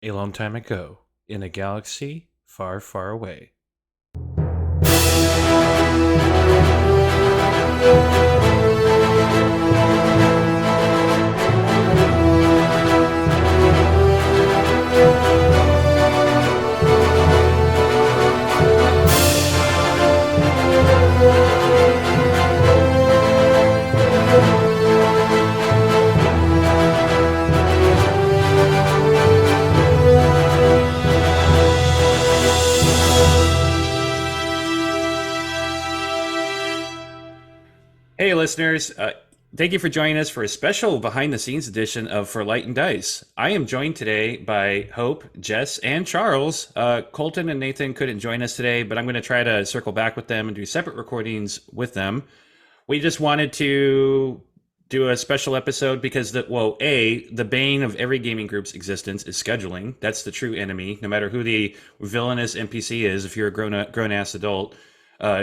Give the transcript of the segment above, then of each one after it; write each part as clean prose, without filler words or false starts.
A long time ago, in a galaxy far, far away. Hey, listeners. Thank you for joining us for a special behind the scenes edition of For Light and Dice. I am joined today by Hope, Jess, and Charles. Colton and Nathan couldn't join us today, but I'm going to try to circle back with them and do separate recordings with them. We just wanted to do a special episode because the bane of every gaming group's existence is scheduling. That's the true enemy, no matter who the villainous NPC is. If you're a grown ass adult,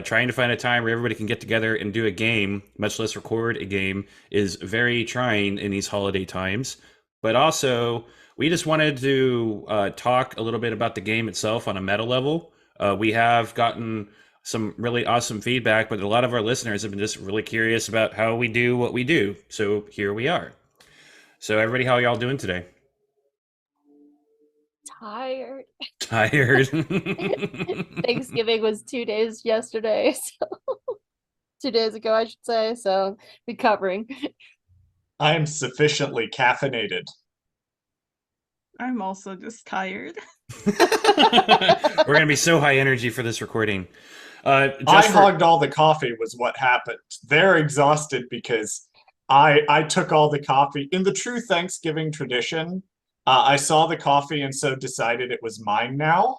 trying to find a time where everybody can get together and do a game, much less record a game, is very trying in these holiday times. But also, we just wanted to talk a little bit about the game itself on a meta level. We have gotten some really awesome feedback, but a lot of our listeners have been just really curious about how we do what we do. So here we are. So everybody, how y'all doing today? Tired. Tired. Thanksgiving was 2 days yesterday, so 2 days ago, I should say. So recovering. I am sufficiently caffeinated. I'm also just tired. We're going to be so high energy for this recording. Hogged all the coffee was what happened. They're exhausted because I took all the coffee. In the true Thanksgiving tradition, I saw the coffee and so decided it was mine now.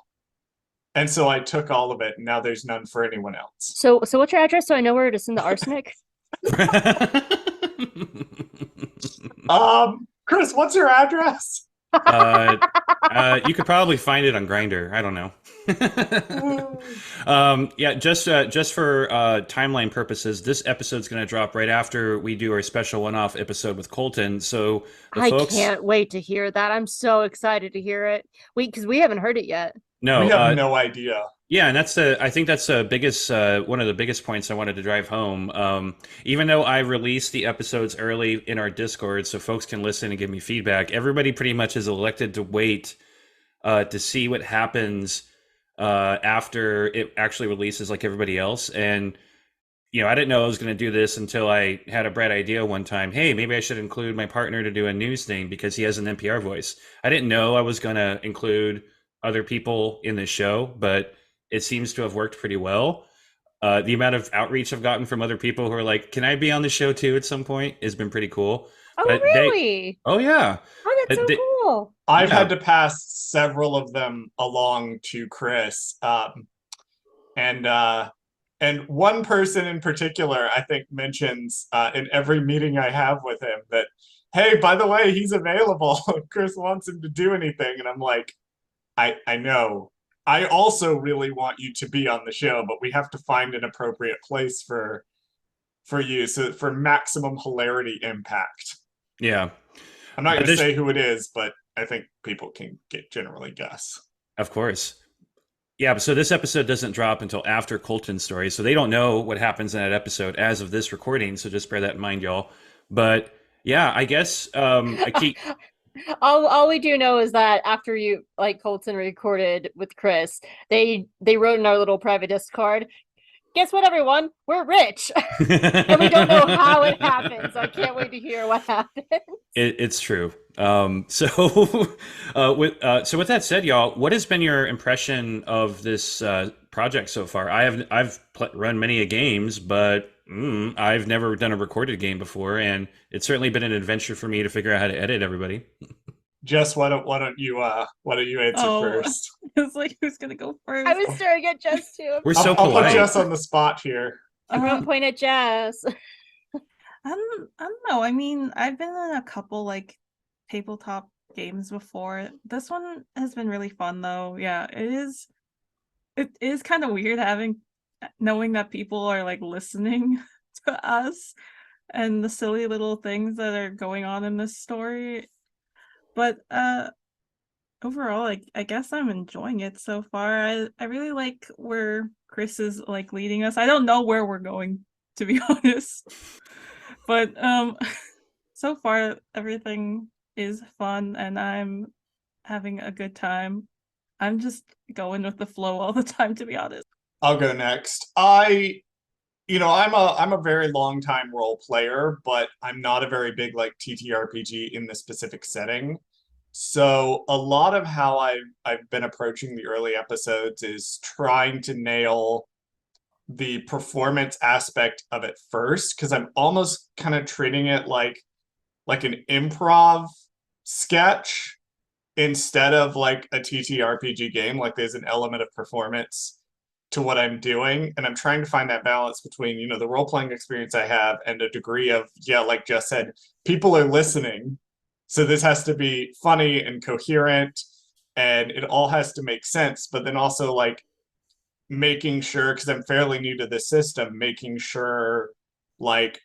And so I took all of it, and now there's none for anyone else. So what's your address so I know where to send the arsenic? Chris, what's your address? You could probably find it on Grindr. I don't know. Yeah, just for timeline purposes, this episode's going to drop right after we do our special one-off episode with Colton. So I can't wait to hear that. I'm so excited to hear it. Because we haven't heard it yet. No, we have no idea. Yeah, and I think that's the biggest one of the biggest points I wanted to drive home. Even though I released the episodes early in our Discord so folks can listen and give me feedback, everybody pretty much is elected to wait to see what happens after it actually releases, like everybody else. And I didn't know I was going to do this until I had a bright idea one time. Hey, maybe I should include my partner to do a news thing because he has an NPR voice. I didn't know I was going to include other people in the show, but it seems to have worked pretty well. The amount of outreach I've gotten from other people who are like, can I be on the show too at some point, has been pretty cool. Oh, but really? Oh, yeah. Oh, that's so cool. I've had to pass several of them along to Chris. And one person in particular, I think, mentions in every meeting I have with him that, hey, by the way, he's available. Chris wants him to do anything. And I'm like, I know. I also really want you to be on the show, but we have to find an appropriate place for you, so for maximum hilarity impact. Yeah. I'm not going to say who it is, but I think people can generally guess. Of course. Yeah, so this episode doesn't drop until after Colton's story, so they don't know what happens in that episode as of this recording, so just bear that in mind, y'all. But yeah, I guess I keep... All we do know is that after Colton recorded with Chris, they wrote in our little private Discord, guess what, everyone? We're rich. And we don't know how it happened, so I can't wait to hear what happens. It's true. So with that said, y'all, what has been your impression of this project so far? I've run many games, but I've never done a recorded game before, and it's certainly been an adventure for me to figure out how to edit everybody. Jess, why don't you answer first? I was like, who's gonna go first? I was staring at Jess too. We're so polite. I'll put Jess on the spot here. Everyone point at Jess. I don't know. I mean, I've been in a couple tabletop games before. This one has been really fun though. Yeah, it is kind of weird knowing that people are listening to us and the silly little things that are going on in this story. But overall, I guess I'm enjoying it so far. I really like where Chris is like leading us. I don't know where we're going, to be honest. But so far everything is fun and I'm having a good time. I'm just going with the flow all the time, to be honest. I'll go next. I'm a very long time role player, but I'm not a very big like TTRPG in the specific setting. So a lot of how I've been approaching the early episodes is trying to nail the performance aspect of it first, because I'm almost kind of treating it like an improv sketch instead of like a TTRPG game. Like there's an element of performance to what I'm doing. And I'm trying to find that balance between, the role playing experience I have and a degree of, yeah, like Jess said, people are listening. So this has to be funny and coherent and it all has to make sense. But then also like making sure, because I'm fairly new to the system, making sure like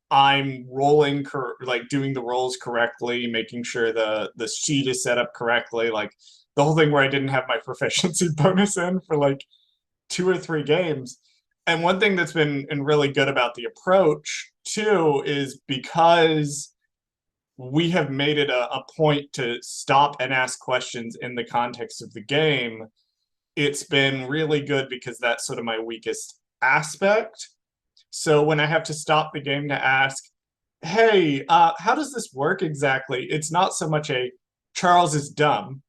I'm like doing the rolls correctly, making sure the sheet is set up correctly, like the whole thing where I didn't have my proficiency bonus in for like 2 or 3 games. And one thing that's been really good about the approach too is because we have made it a point to stop and ask questions in the context of the game. It's been really good because that's sort of my weakest aspect. So when I have to stop the game to ask, hey, how does this work exactly? It's not so much a Charles is dumb.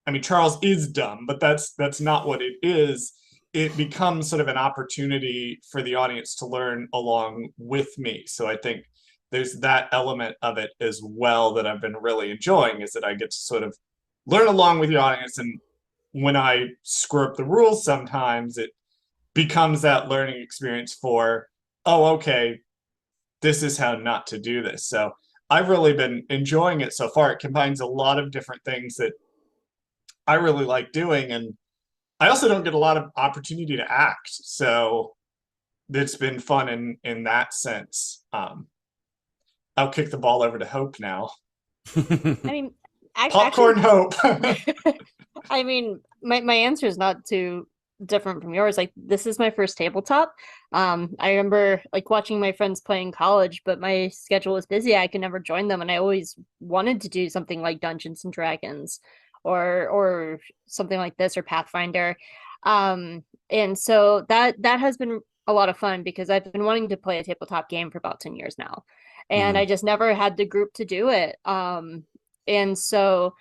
I mean, Charles is dumb, but that's not what it is. It becomes sort of an opportunity for the audience to learn along with me. So I think there's that element of it as well that I've been really enjoying, is that I get to sort of learn along with the audience. And when I screw up the rules sometimes, it becomes that learning experience for, oh, okay, this is how not to do this. So I've really been enjoying it so far. It combines a lot of different things that I really like doing. And I also don't get a lot of opportunity to act. So it's been fun in that sense. I'll kick the ball over to Hope now. I mean, Popcorn Hope. I mean, my answer is not too different from yours. Like, this is my first tabletop. I remember like watching my friends play in college, but my schedule was busy. I could never join them, and I always wanted to do something like Dungeons and Dragons, or something like this, or Pathfinder. And so that has been a lot of fun because I've been wanting to play a tabletop game for about 10 years now, and I just never had the group to do it. And so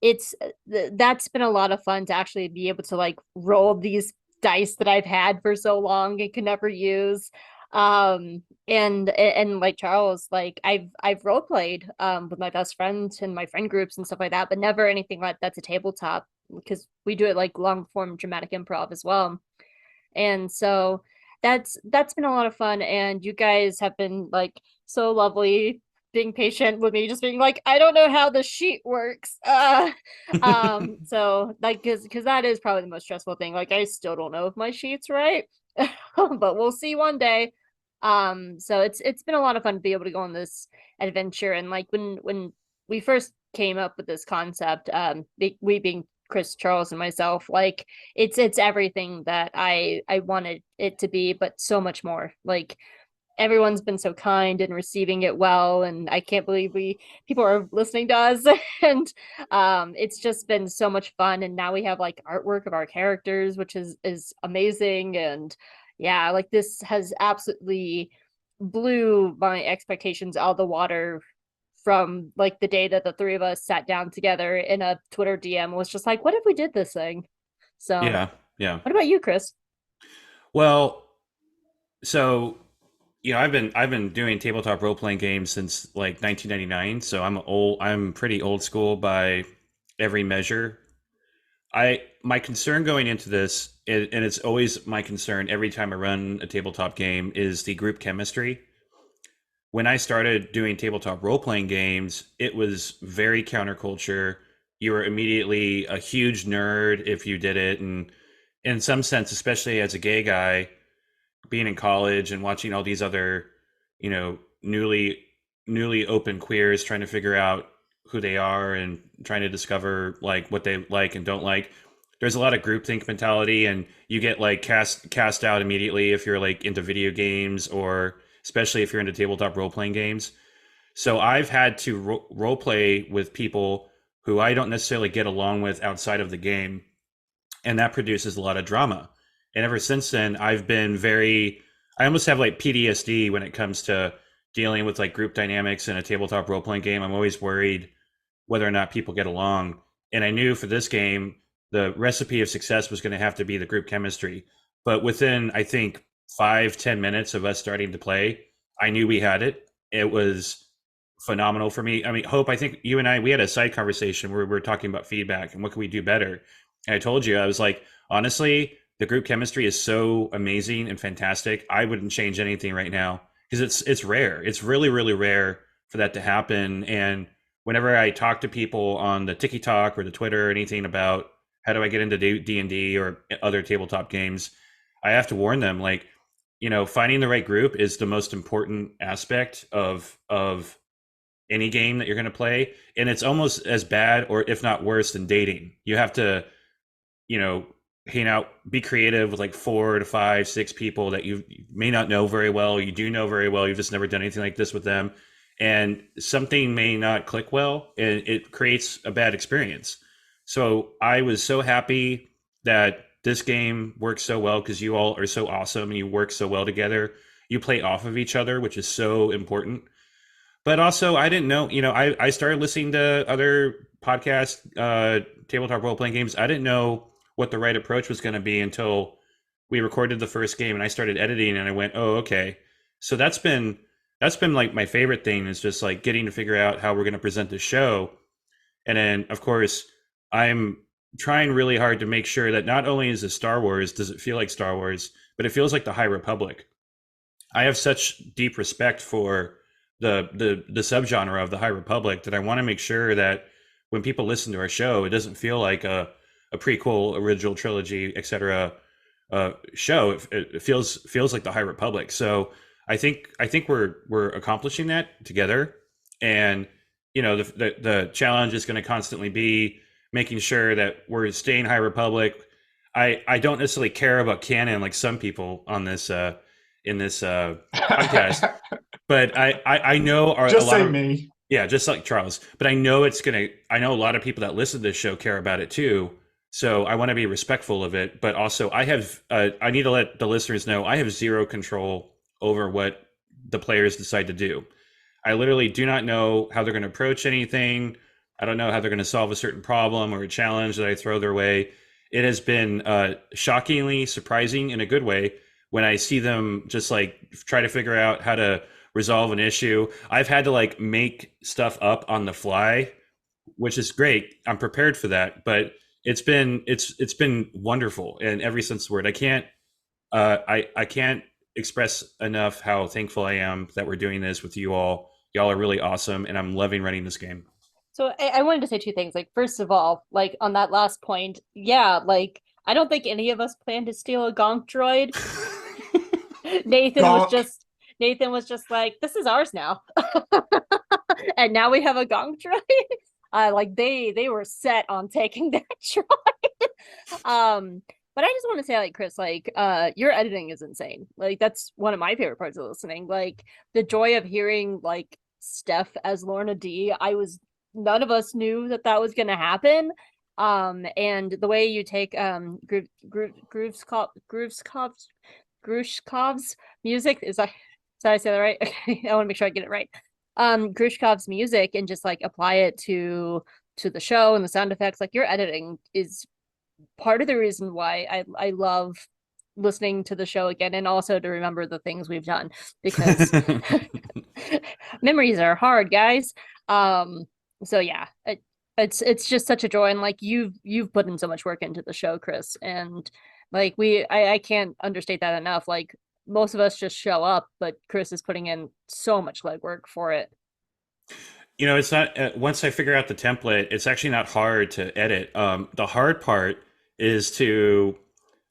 it's that's been a lot of fun to actually be able to like roll these dice that I've had for so long and could never use. And like Charles, like I've role played with my best friends and my friend groups and stuff like that, but never anything like that's a tabletop, because we do it like long form dramatic improv as well. And so that's been a lot of fun, and you guys have been like so lovely, being patient with me, just being like, I don't know how the sheet works. So like, because that is probably the most stressful thing. Like, I still don't know if my sheet's right, but we'll see one day. So it's been a lot of fun to be able to go on this adventure. And like when we first came up with this concept, we being Chris, Charles, and myself, like it's everything that I wanted it to be, but so much more. Like, everyone's been so kind and receiving it well, and I can't believe people are listening to us. And it's just been so much fun. And now we have like artwork of our characters, which is amazing. And yeah, like this has absolutely blew my expectations out of the water from like the day that the three of us sat down together in a Twitter DM, was just like, what if we did this thing? So Yeah. what about you, Chris? Well, so I've been doing tabletop role playing games since like 1999, so I'm pretty old school by every measure. My concern going into this, and it's always my concern every time I run a tabletop game, is the group chemistry. When I started doing tabletop role playing games, it was very counterculture. You were immediately a huge nerd if you did it, and in some sense, especially as a gay guy, being in college and watching all these other, newly open queers trying to figure out who they are and trying to discover like what they like and don't like. There's a lot of groupthink mentality, and you get like cast out immediately if you're like into video games, or especially if you're into tabletop role playing games. So I've had to role play with people who I don't necessarily get along with outside of the game, and that produces a lot of drama. And ever since then, I've been I almost have like PTSD when it comes to dealing with like group dynamics in a tabletop role playing game. I'm always worried whether or not people get along. And I knew for this game, the recipe of success was going to have to be the group chemistry. But within, I think, 5-10 minutes of us starting to play, I knew we had it. It was phenomenal for me. I mean, Hope, I think you and I, we had a side conversation where we were talking about feedback and what can we do better. And I told you, I was like, honestly, the group chemistry is so amazing and fantastic. I wouldn't change anything right now because it's rare. It's really, really rare for that to happen. And whenever I talk to people on the TikTok or the Twitter or anything about how do I get into D&D or other tabletop games, I have to warn them, like, finding the right group is the most important aspect of any game that you're going to play. And it's almost as bad, or if not worse, than dating. You have to, hang out, be creative with like 4 to 5, 6 people that you may not know very well. You do know very well. You've just never done anything like this with them. And something may not click well, and it creates a bad experience. So I was so happy that this game works so well because you all are so awesome and you work so well together. You play off of each other, which is so important. But also, I didn't know, I started listening to other podcasts, tabletop role playing games. I didn't know what the right approach was going to be until we recorded the first game and I started editing, and I went, oh, okay. So that's been like my favorite thing, is just like getting to figure out how we're going to present the show. And then, of course, I'm trying really hard to make sure that not only is it Star Wars, does it feel like Star Wars, but it feels like the High Republic. I have such deep respect for the subgenre of the High Republic that I want to make sure that when people listen to our show, it doesn't feel like a prequel, original trilogy, etc. Show. It feels like the High Republic. So I think we're accomplishing that together. And the challenge is going to constantly be making sure that we're staying High Republic. I don't necessarily care about canon like some people on this in this podcast, but I know just say me. Yeah, just like Charles. But I know I know a lot of people that listen to this show care about it too. So I want to be respectful of it, but also I need to let the listeners know I have zero control over what the players decide to do. I literally do not know how they're going to approach anything. I don't know how they're going to solve a certain problem or a challenge that I throw their way. It has been shockingly surprising in a good way when I see them just like try to figure out how to resolve an issue. I've had to like make stuff up on the fly, which is great. I'm prepared for that, but it's been wonderful in every sense of the word. I can't express enough how thankful I am that we're doing this with you all. Y'all are really awesome, and I'm loving running this game. So I wanted to say two things. Like, first of all, like on that last point, yeah, like I don't think any of us planned to steal a gonk droid. Nathan was just like, this is ours now. And now we have a gonk droid. Like they were set on taking that droid. But I just want to say, like, Chris, like, your editing is insane. Like, that's one of my favorite parts of listening. Like, the joy of hearing like Steph as Lorna D. None of us knew that was going to happen. And the way you take Grushkov's music, did I say that right? I want to make sure I get it right. Grushkov's music, and just like apply it to the show and the sound effects. Like, your editing is part of the reason why I love listening to the show again, and also to remember the things we've done, because memories are hard, guys. So yeah, it's just such a joy, and like you've put in so much work into the show, Chris, and like I can't understate that enough. Like, most of us just show up, but Chris is putting in so much legwork for it. It's not, once I figure out the template, it's actually not hard to edit. The hard part is to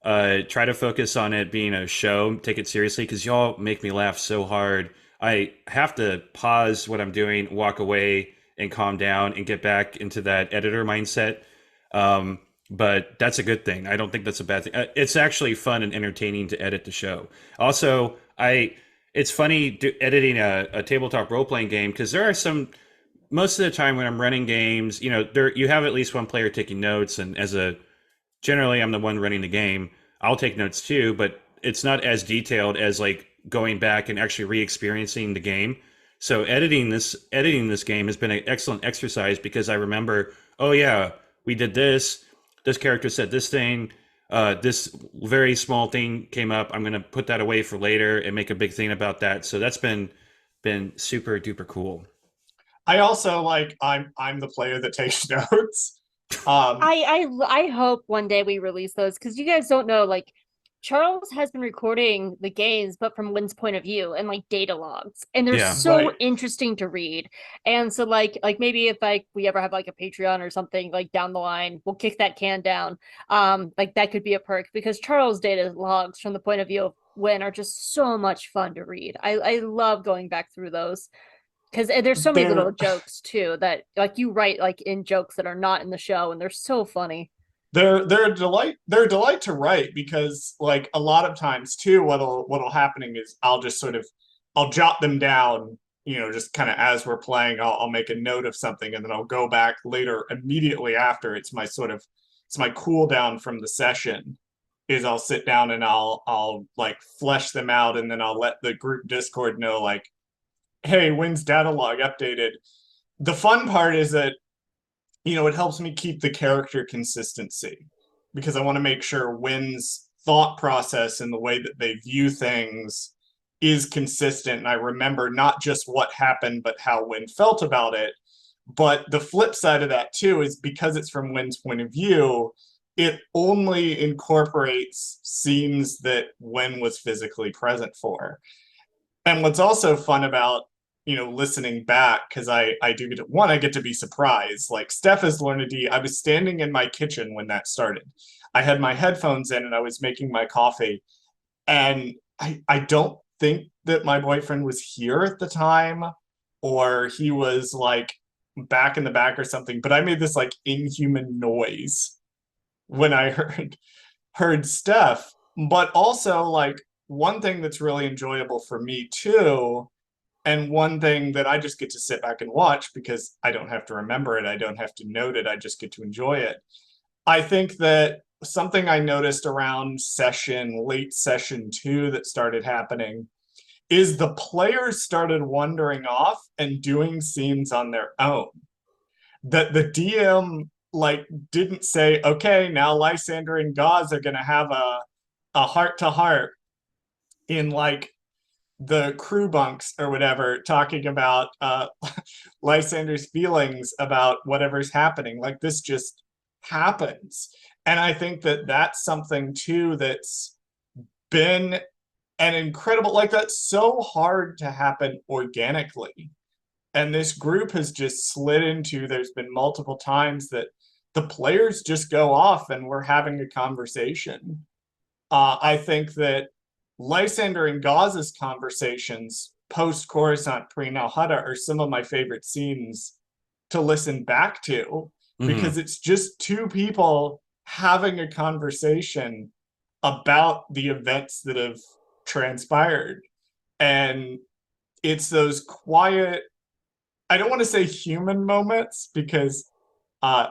try to focus on it being a show, take it seriously, because y'all make me laugh so hard. I have to pause what I'm doing, walk away, and calm down and get back into that editor mindset. But that's a good thing. I don't think that's a bad thing. It's actually fun and entertaining to edit the show. Also, it's funny editing a tabletop role playing game because there are some. Most of the time when I'm running games, you have at least one player taking notes, and generally I'm the one running the game. I'll take notes too, but it's not as detailed as like going back and actually re-experiencing the game. So editing this game has been an excellent exercise because I remember, oh yeah, we did this. This character said this thing. This very small thing came up. I'm going to put that away for later and make a big thing about that. So that's been super duper cool. I also I'm the player that takes notes. I hope one day we release those because you guys don't know, like Charles has been recording the games, but from Wynn's point of view and like data logs, and they're so interesting to read. And so like maybe if we ever have like a Patreon or something like down the line, we'll kick that can down. Like that could be a perk because Charles' data logs from the point of view of Wynn are just so much fun to read. I love going back through those. Because there's so many little jokes too that like you write like in jokes that are not in the show, and they're so funny. They're a delight. They're a delight to write because like a lot of times too, what'll happening is I'll jot them down, just kind of as we're playing. I'll make a note of something and then I'll go back later immediately after. It's my cool down from the session. Is I'll sit down and I'll like flesh them out and then I'll let the group Discord know like, hey, Wynn's data log updated. The fun part is that, it helps me keep the character consistency because I want to make sure Wynn's thought process and the way that they view things is consistent. And I remember not just what happened, but how Wynn felt about it. But the flip side of that too is because it's from Wynn's point of view, it only incorporates scenes that Wynn was physically present for. And what's also fun about listening back, because I get to be surprised. Like Steph has learned a D. I was standing in my kitchen when that started. I had my headphones in and I was making my coffee. And I don't think that my boyfriend was here at the time or he was like back in the back or something, but I made this like inhuman noise when I heard Steph. But also like one thing that's really enjoyable for me too, and one thing that I just get to sit back and watch because I don't have to remember it, I don't have to note it, I just get to enjoy it. I think that something I noticed around late session 2 that started happening is the players started wandering off and doing scenes on their own. That the DM like didn't say, okay, now Lysander and Gauze are gonna have a heart-to-heart in like the crew bunks or whatever, talking about Lysander's feelings about whatever's happening. Like this just happens. And I think that that's something too that's been an incredible, like that's so hard to happen organically. And this group has just slid into, there's been multiple times that the players just go off and we're having a conversation. I think that Lysander and Gauze's conversations post Coruscant, pre Nalhutta are some of my favorite scenes to listen back to because it's just two people having a conversation about the events that have transpired. And it's those quiet, I don't want to say human moments because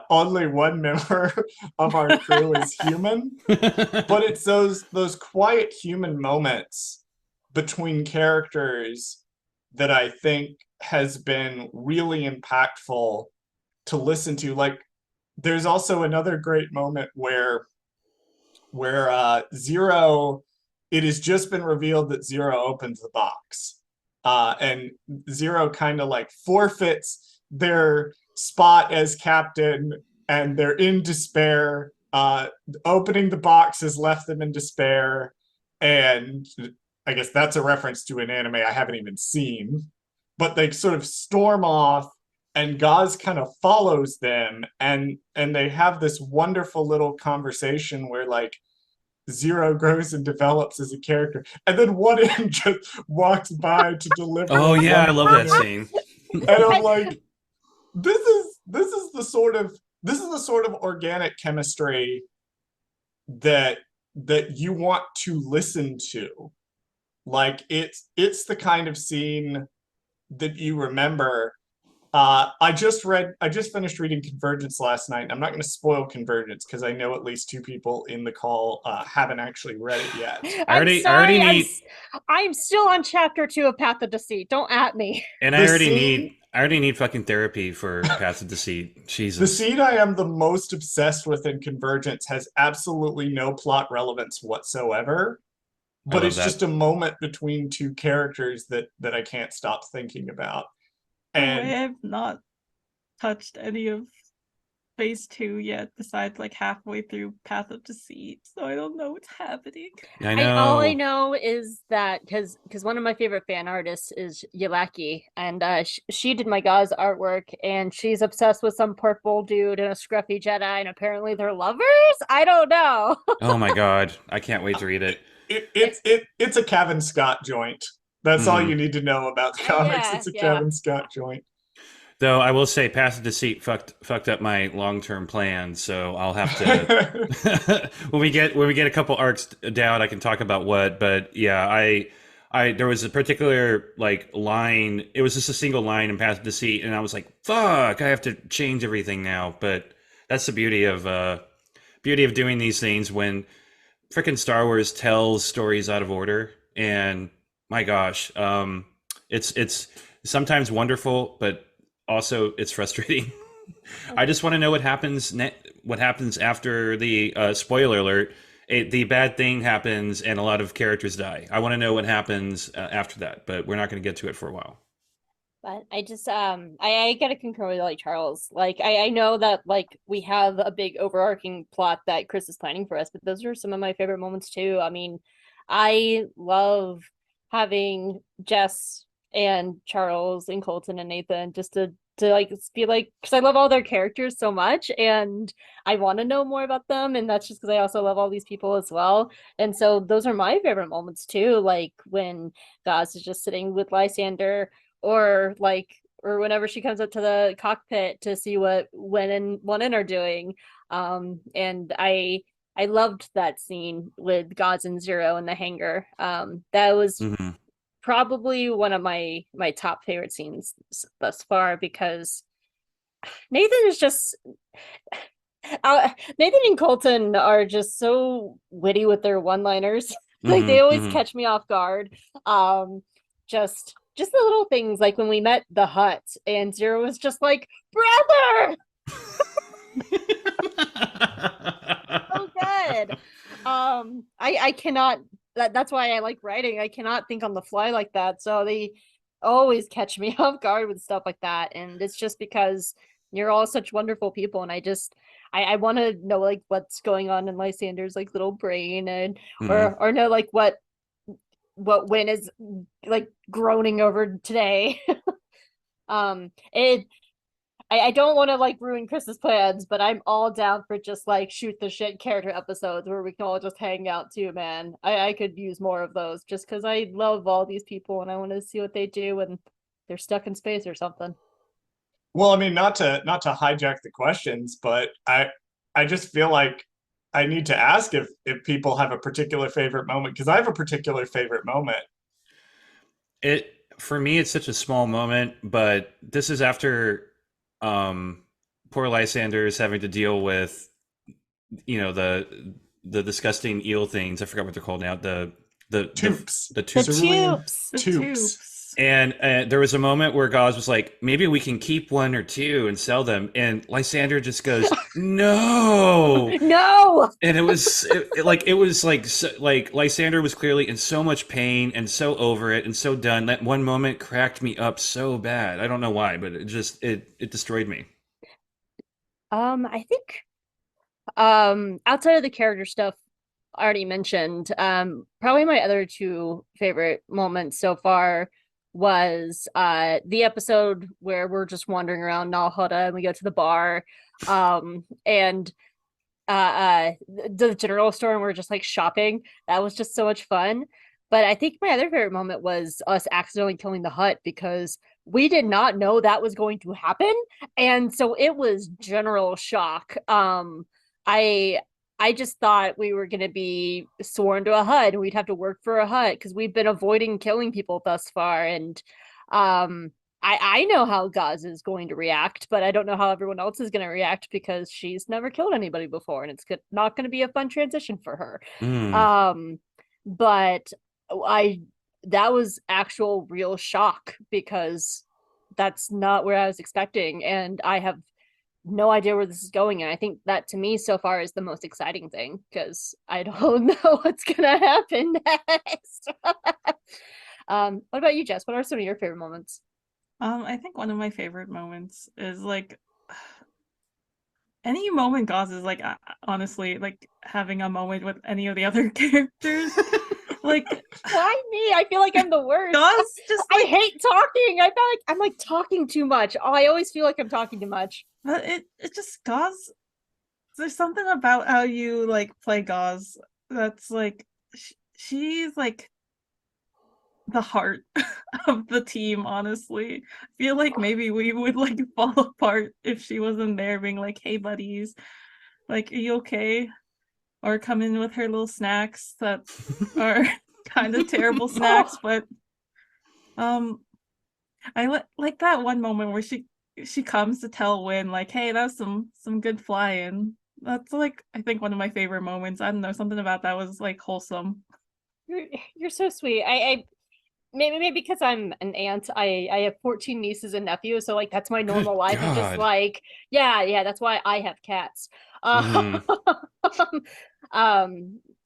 only one member of our crew is human, but it's those quiet human moments between characters that I think has been really impactful to listen to. Like there's also another great moment where Zero, it has just been revealed that Zero opens the box, and Zero kind of like forfeits their spot as captain and they're in despair. Opening the box has left them in despair, and I guess that's a reference to an anime I haven't even seen, but they sort of storm off and Gauze kind of follows them, and they have this wonderful little conversation where like Zero grows and develops as a character, and then one end just walks by to deliver. Oh yeah, I love that scene. And I'm like, this is the sort of organic chemistry that you want to listen to. Like it's the kind of scene that you remember. I just finished reading Convergence last night. I'm not going to spoil Convergence because I know at least two people in the call haven't actually read it yet. I'm sorry. I'm still on chapter 2 of Path of Deceit. Don't at me. And I already need fucking therapy for Path of Deceit. Jesus. The scene I am the most obsessed with in Convergence has absolutely no plot relevance whatsoever. But it's just a moment between two characters that I can't stop thinking about. And I have not touched any of phase 2 yet, besides like halfway through Path of Deceit, so I don't know what's happening. I know. All I know is that because one of my favorite fan artists is Yelaki, and she did my Gauze artwork, and she's obsessed with some purple dude and a scruffy Jedi, and apparently they're lovers. I don't know. Oh my god, I can't wait to read it. It's a Kevin Scott joint. That's all you need to know about the comics. It's a Kevin Scott joint. Though I will say, Path of Deceit fucked up my long-term plans, so I'll have to when we get a couple arcs down, I can talk about what. But yeah, I there was a particular like line. It was just a single line in Path of Deceit, and I was like, "Fuck! I have to change everything now." But that's the beauty of doing these things when freaking Star Wars tells stories out of order, and my gosh, it's sometimes wonderful, but also it's frustrating. I just want to know what happens after the spoiler alert. The bad thing happens and a lot of characters die. I want to know what happens after that, but we're not going to get to it for a while. But I just I gotta concur with like Charles. Like I know that like we have a big overarching plot that Chris is planning for us, but those are some of my favorite moments too. I mean, I love having Jess and Charles and Colton and Nathan just to like be like, because I love all their characters so much and I want to know more about them, and that's just because I also love all these people as well. And so those are my favorite moments too, like when Gaz is just sitting with Lysander, or whenever she comes up to the cockpit to see what Wen and Wonin are doing. And I loved that scene with Gaz and Zero in the hangar. That was probably one of my top favorite scenes thus far, because Nathan is just Nathan and Colton are just so witty with their one-liners. Like they always catch me off guard. Just the little things, like when we met the Hut and Zero was just like, brother. So good. I cannot, that's why I like writing. I cannot think on the fly like that. So they always catch me off guard with stuff like that. And it's just because you're all such wonderful people. And I want to know like what's going on in Lysander's like little brain, and or know like what Win is like groaning over today. I don't want to like ruin Chris's plans, but I'm all down for just like shoot the shit character episodes where we can all just hang out too, man. I could use more of those just because I love all these people and I want to see what they do when they're stuck in space or something. Well, I mean, not to hijack the questions, but I just feel like I need to ask if people have a particular favorite moment, because I have a particular favorite moment. For me, it's such a small moment, but this is after poor Lysander is having to deal with, you know, the disgusting eel things. I forgot what they're called now. The tubes. The tubes. And there was a moment where Gauze was like, maybe we can keep one or two and sell them. And Lysander just goes, no. No. And it was like Lysander was clearly in so much pain and so over it and so done. That one moment cracked me up so bad. I don't know why, but it destroyed me. I think outside of the character stuff I already mentioned, probably my other two favorite moments so far was the episode where we're just wandering around Nalhada and we go to the bar, and the general store, and we're just like shopping. That was just so much fun. But I think my other favorite moment was us accidentally killing the hut because we did not know that was going to happen. And so it was general shock. I I just thought we were gonna be sworn to a hut and we'd have to work for a hut because we've been avoiding killing people thus far. And I know how Gaz is going to react, but I don't know how everyone else is going to react because she's never killed anybody before, and it's not going to be a fun transition for her. Mm. But I that was actual real shock because that's not where I was expecting, and I have no idea where this is going. And I think that to me so far is the most exciting thing because I don't know what's gonna happen next. What about you, Jess? What are some of your favorite moments? I think one of my favorite moments is like any moment Gauze is like honestly like having a moment with any of the other characters. Like why me? I feel like I'm the worst. Gauze just I hate talking. I feel like I'm like talking too much. Oh, I always feel like I'm talking too much. but it just Gauze. There's something about how you like play Gauze that's like she's like the heart of the team, honestly. I feel like maybe we would like fall apart if she wasn't there being like, hey buddies, like are you okay? Or come in with her little snacks that are kind of terrible snacks, but I like that one moment where she comes to tell Win like, hey, that's some good flying. That's like I think one of my favorite moments. I don't know, something about that was like wholesome. You're so sweet. I maybe because I'm an aunt, I have 14 nieces and nephews, so like that's my normal Good life. I'm just God. like, yeah, that's why I have cats. Mhm.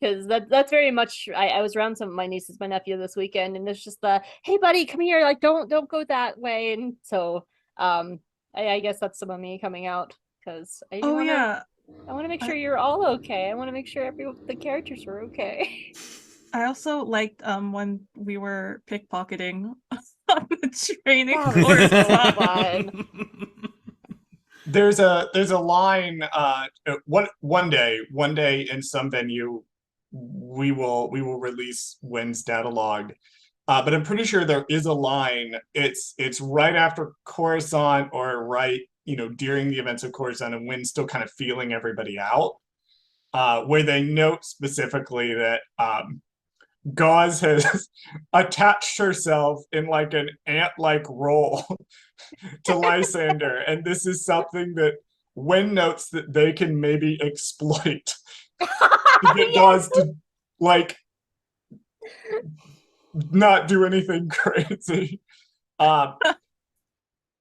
Because that's very much I was around some of my nieces, my nephew this weekend, and it's just the hey buddy, come here, like don't go that way. And so I guess that's some of me coming out because Oh yeah. I want to make sure I, you're all okay. I want to make sure the characters are okay. I also liked when we were pickpocketing on the training That was course. so fun. There's a line one day in some venue we will release Wynn's data log. But I'm pretty sure there is a line. It's right after Coruscant or right, during the events of Coruscant and Wynn's still kind of feeling everybody out. Where they note specifically that Gauze has attached herself in like an ant-like role to Lysander, and this is something that Wynn notes that they can maybe exploit to get Yes. Gauze to like not do anything crazy. Um,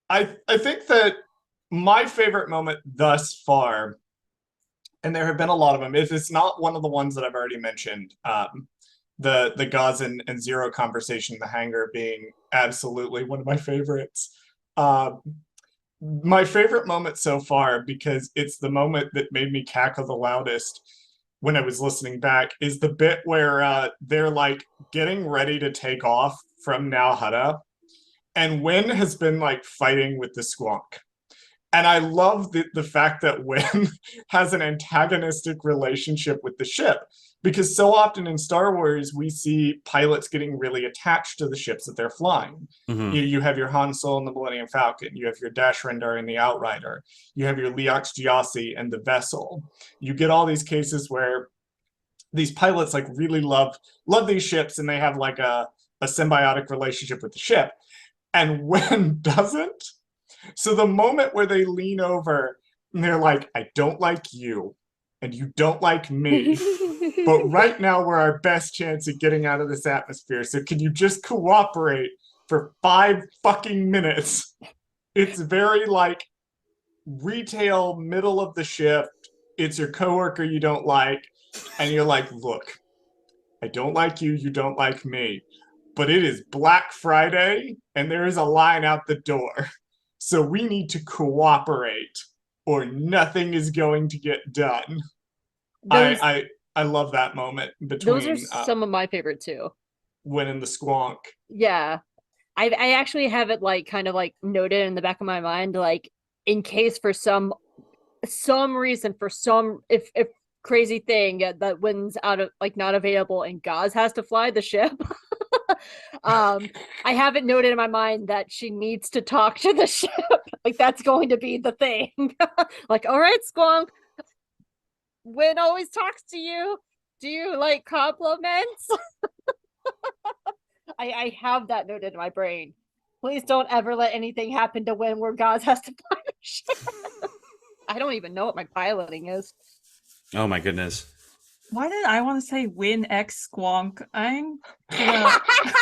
I think that my favorite moment thus far, and there have been a lot of them, if it's not one of the ones that I've already mentioned, the Gauze and Zero conversation in the hangar being absolutely one of my favorites. My favorite moment so far, because it's the moment that made me cackle the loudest when I was listening back, is the bit where they're like getting ready to take off from Nal Hutta, and Wynn has been like fighting with the Squonk. And I love the fact that Wynn has an antagonistic relationship with the ship, because so often in Star Wars we see pilots getting really attached to the ships that they're flying. Mhm. You have your Han Solo and the Millennium Falcon, you have your Dash Rendar and the Outrider, you have your Leox Gyasi and the Vessel. You get all these cases where these pilots like really love these ships, and they have like a symbiotic relationship with the ship. And Wynn doesn't. So the moment where they lean over and they're like, I don't like you and you don't like me, but right now we're our best chance at getting out of this atmosphere. So can you just cooperate for 5 fucking minutes? It's very like retail, middle of the shift. It's your coworker you don't like, and you're like, look, I don't like you, you don't like me, but it is Black Friday and there is a line out the door. So we need to cooperate or nothing is going to get done. those I love that moment those are between some of my favorite too. Wynn and the Squonk. Yeah. I actually have it like kind of like noted in the back of my mind, like in case for some reason, for some if crazy thing that Wynn's out of like not available and Gaz has to fly the ship. I have it noted in my mind that she needs to talk to the ship. Like that's going to be the thing. Like, all right, Squonk, Wynn always talks to you. Do you like compliments? I have that noted in my brain. Please don't ever let anything happen to Wynn where Gaz has to fly the ship. I don't even know what my piloting is. Oh my goodness. Why did I want to say Win X Squonk? I'm gonna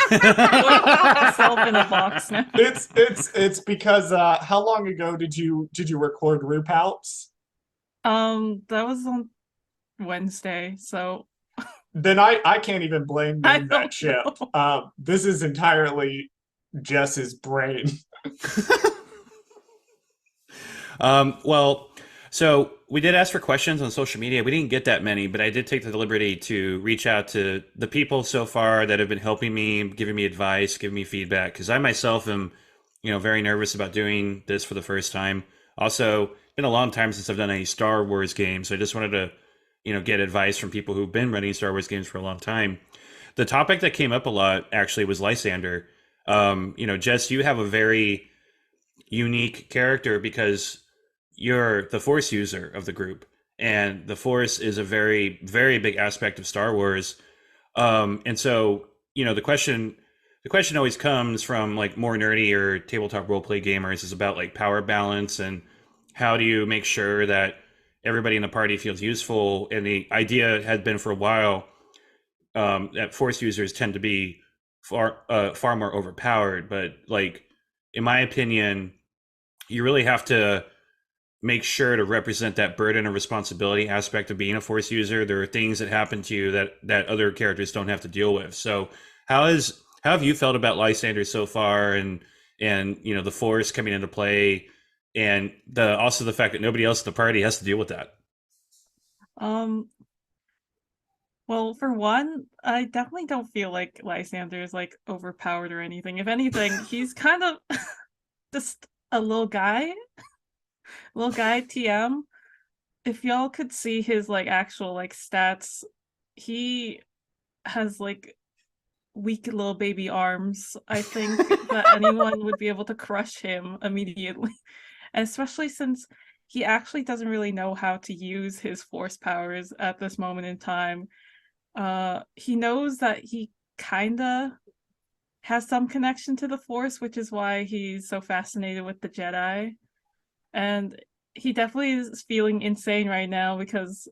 put myself in a box now. It's because how long ago did you record Roop Outs? That was on Wednesday, so Then I can't even blame I that don't ship. know. This is entirely Jess's brain. Well, so we did ask for questions on social media. We didn't get that many, but I did take the liberty to reach out to the people so far that have been helping me, giving me advice, giving me feedback. Because I myself am, very nervous about doing this for the first time. Also, been a long time since I've done any Star Wars games, so I just wanted to, get advice from people who've been running Star Wars games for a long time. The topic that came up a lot actually was Lysander. Jess, you have a very unique character because you're the Force user of the group, and the Force is a very, very big aspect of Star Wars. And so, the question always comes from like more nerdy or tabletop roleplay gamers is about like power balance and how do you make sure that everybody in the party feels useful. And the idea had been for a while that Force users tend to be far more overpowered. But like, in my opinion, you really have to make sure to represent that burden and responsibility aspect of being a Force user. There are things that happen to you that other characters don't have to deal with. So how have you felt about Lysander so far, and the Force coming into play, and also the fact that nobody else in the party has to deal with that? Well, for one, I definitely don't feel like Lysander is like overpowered or anything. If anything, he's kind of just a little guy TM. If y'all could see his like actual like stats, he has like weak little baby arms. I think that anyone would be able to crush him immediately, especially since he actually doesn't really know how to use his Force powers at this moment in time. He knows that he kinda has some connection to the Force, which is why he's so fascinated with the Jedi. And he definitely is feeling insane right now because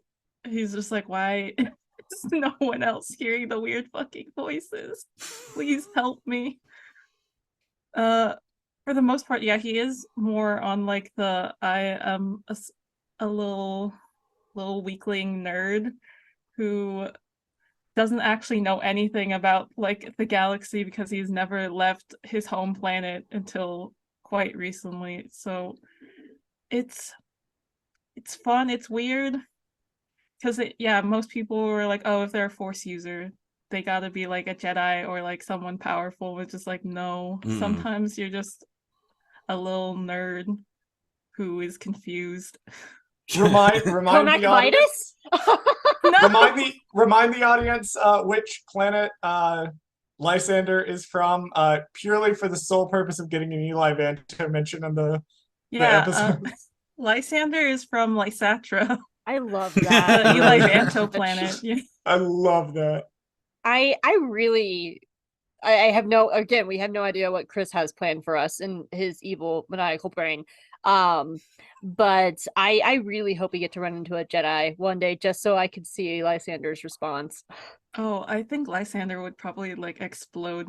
he's just like, why is no one else hearing the weird fucking voices? Please help me. For the most part, yeah, he is more on like the I am a little weakling nerd who doesn't actually know anything about like the galaxy because he's never left his home planet until quite recently. So it's fun, it's weird because most people were like, oh, if they're a Force user, they gotta be like a Jedi or like someone powerful, which is like, no, sometimes you're just a little nerd who is confused. Remind the audience. No. Remind the audience which planet Lysander is from, purely for the sole purpose of getting an Eli Vanto mention in the episode. Lysander is from Lysatra. I love that. The Eli Vanto planet. Yeah. I love that. I really I have again, we have no idea what Chris has planned for us in his evil maniacal brain. But I really hope we get to run into a Jedi one day just so I could see Lysander's response. Oh, I think Lysander would probably like explode.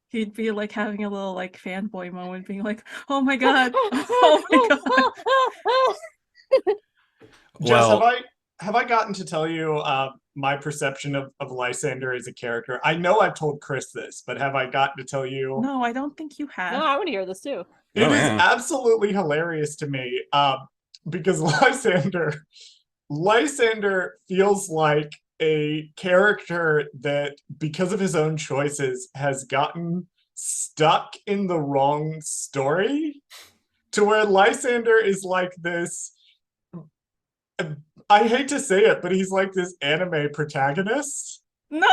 He'd be like having a little like fanboy moment, being like, "Oh my god, oh my god." Jess, have I gotten to tell you my perception of Lysander as a character? I know I've told Chris this, but have I gotten to tell you? No, I don't think you have. No, I want to hear this too. It is absolutely hilarious to me because Lysander feels like a character that, because of his own choices, has gotten stuck in the wrong story, to where Lysander is like this I hate to say it, but he's like this anime protagonist. No.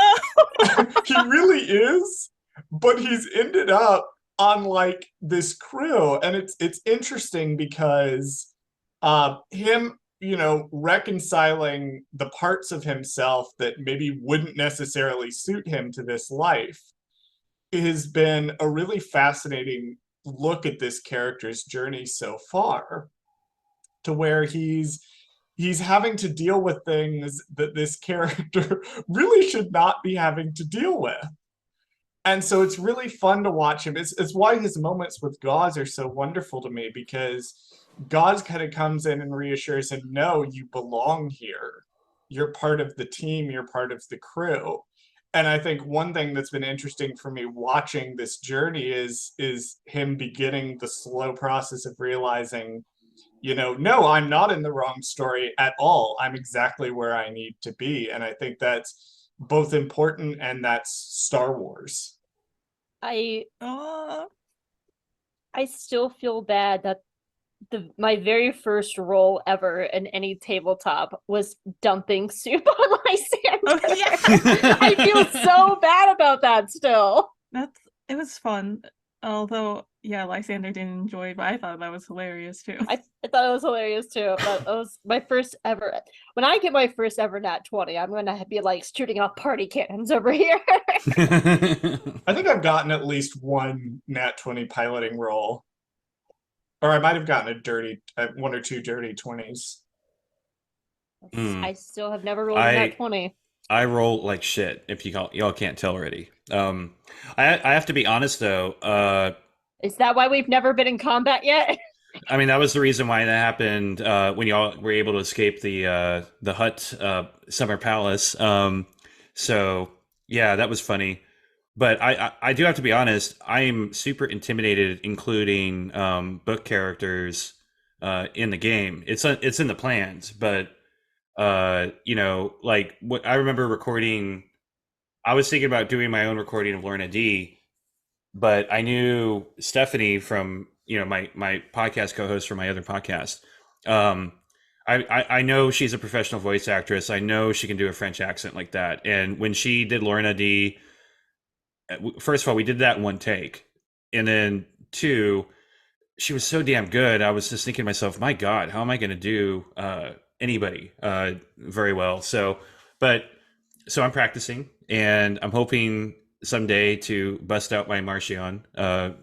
He really is, but he's ended up on like this crew, and it's interesting because him, reconciling the parts of himself that maybe wouldn't necessarily suit him to this life has been a really fascinating look at this character's journey so far, to where he's having to deal with things that this character really should not be having to deal with. And so it's really fun to watch him. It's why his moments with Gauze are so wonderful to me, because Gauze kind of comes in and reassures him, no, you belong here. You're part of the team, you're part of the crew. And I think one thing that's been interesting for me watching this journey is him beginning the slow process of realizing, no, I'm not in the wrong story at all. I'm exactly where I need to be. And I think that's both important, and that's Star Wars. I Oh, still feel bad that my very first role ever in any tabletop was dumping soup on Lysander. oh yeah. I feel so bad about that still. It was fun. Although, yeah, Lysander didn't enjoy it, but I thought that was hilarious too. I thought it was hilarious too. That was my first ever. When I get my first ever nat 20, I'm gonna be like shooting off party cannons over here. I think I've gotten at least one nat 20 piloting roll. Or I might have gotten one or two dirty 20s. I still have never rolled a nat 20. I roll like shit, if y'all can't tell already. I have to be honest though. Is that why we've never been in combat yet? I mean, that was the reason why that happened when y'all were able to escape the hut summer palace. So yeah, that was funny. But I do have to be honest. I'm super intimidated, including book characters in the game. It's in the plans, but like what I remember recording. I was thinking about doing my own recording of Lorna D, but I knew Stephanie from my podcast co-host for my other podcast. I know she's a professional voice actress. I know she can do a French accent like that. And when she did Lorna D, first of all, we did that in one take, and then two, she was so damn good. I was just thinking to myself, my God, how am I going to do anybody very well? So I'm practicing, and I'm hoping someday to bust out my Marcion.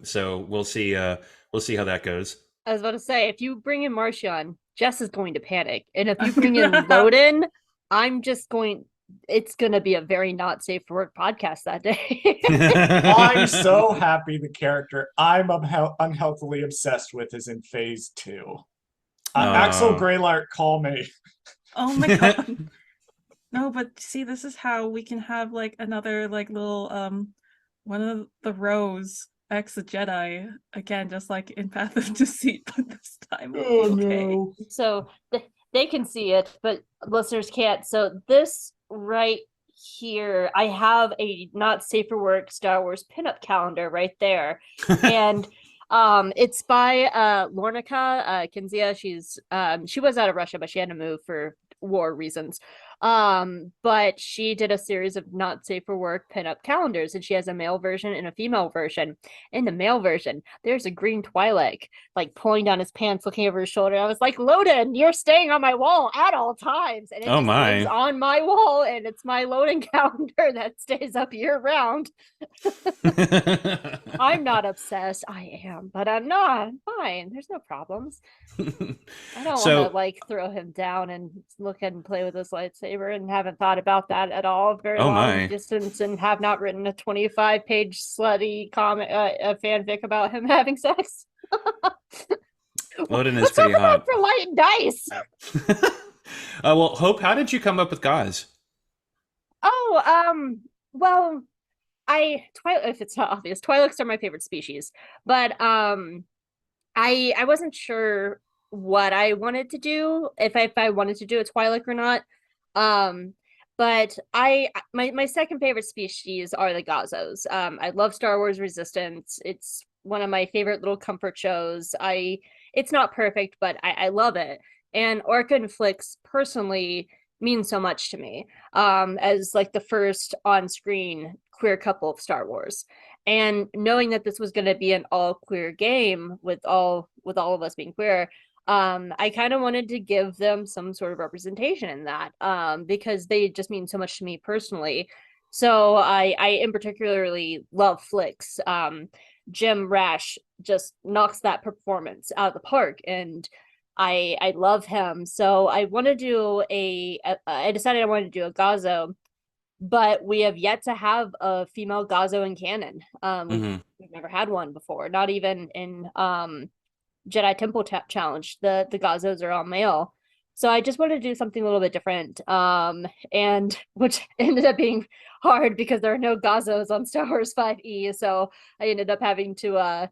So we'll see how that goes. I was about to say, if you bring in Marcion, Jess is going to panic. And if you bring in Loden, it's going to be a very not safe for work podcast that day. I'm so happy the character I'm unhealthily obsessed with is in phase 2. Axel Greylark, call me. Oh my God. No, but see, this is how we can have like another like little one of the rows ex a Jedi again, just like in Path of Deceit, but this time No. So they can see it, but listeners can't. So this right here, I have a not safe for work Star Wars pinup calendar right there, and it's by Lornica Kinzia. She was out of Russia, but she had to move for war reasons. But she did a series of not safe for work pinup calendars, and she has a male version and a female version. In the male version, there's a green Twi'lek like pulling down his pants, looking over his shoulder. I was like, Loden, you're staying on my wall at all times. And it Oh just my. lives on my wall, and it's my Loden calendar that stays up year round. I'm not obsessed. I am, but I'm not. I'm fine. There's no problems. I don't want to like throw him down and look and play with his lightsaber, and haven't thought about that at all very long distance, and have not written a 25-page slutty comic fanfic about him having sex. Loden is pretty hot. For Light and Dice. Well, Hope, how did you come up with Gauze? Oh, well, if it's not obvious, Twi'leks are my favorite species, but I wasn't sure what I wanted to do, if I wanted to do a Twi'lek or not. But my second favorite species are the Gazos. I love Star Wars Resistance. It's one of my favorite little comfort shows. It's not perfect, but I love it. And Orca and Flix personally mean so much to me, as like the first on-screen queer couple of Star Wars. And knowing that this was going to be an all queer game with all of us being queer, I kind of wanted to give them some sort of representation in that, because they just mean so much to me personally. So I in particularly love Flix. Jim Rash just knocks that performance out of the park, and I love him. So I want to do I decided I wanted to do a Gazo, but we have yet to have a female Gazo in canon. We've never had one before, not even in Jedi Temple Challenge. The Gazos are all male. So I just wanted to do something a little bit different, and which ended up being hard because there are no Gazos on Star Wars 5e. So I ended up having to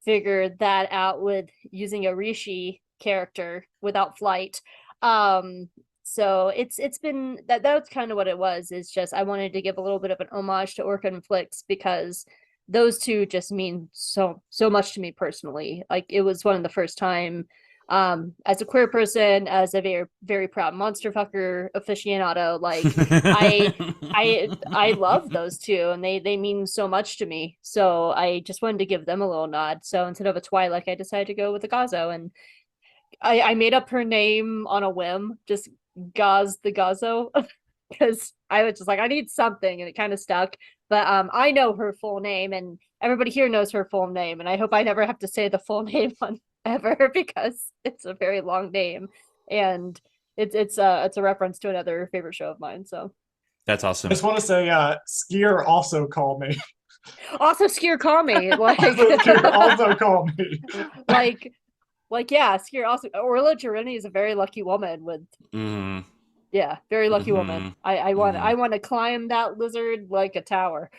figure that out with using a Rishi character without flight. So it's been that's kind of what it was. Is just I wanted to give a little bit of an homage to Orca and Flix because those two just mean so much to me personally. Like it was one of the first time, as a queer person, as a very very proud monster fucker aficionado, like I love those two, and they mean so much to me. So I just wanted to give them a little nod. So instead of a Twi'lek, I decided to go with a Gazo, and I made up her name on a whim, just Gaz the Gazo, because I was just like, I need something, and it kind of stuck. But I know her full name, and everybody here knows her full name, and I hope I never have to say the full name on ever because it's a very long name, and it's a reference to another favorite show of mine. So That's awesome. I just want to say, Skier also called me. also, Skier call me like Skier also called me. like yeah, Skier also. Orla Gerini is a very lucky woman with. Yeah, very lucky woman. I want to climb that lizard like a tower.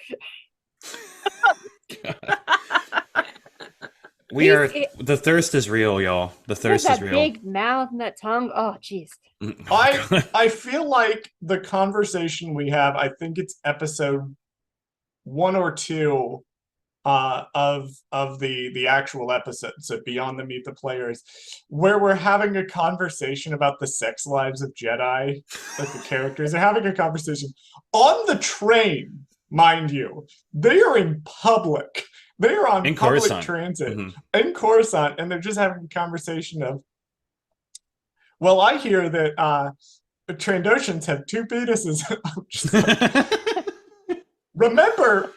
The thirst is real, y'all. The thirst is real. That big mouth and that tongue. Oh, jeez. I feel like the conversation we have, I think it's episode 1 or 2 of the actual episode, so Beyond the Meet the Players, where we're having a conversation about the sex lives of Jedi, like the characters are having a conversation on the train, mind you. They are in public. They are on public Coruscant. Transit in Coruscant, and they're just having a conversation of, well, I hear that Trandoshans have 2 penises. Remember,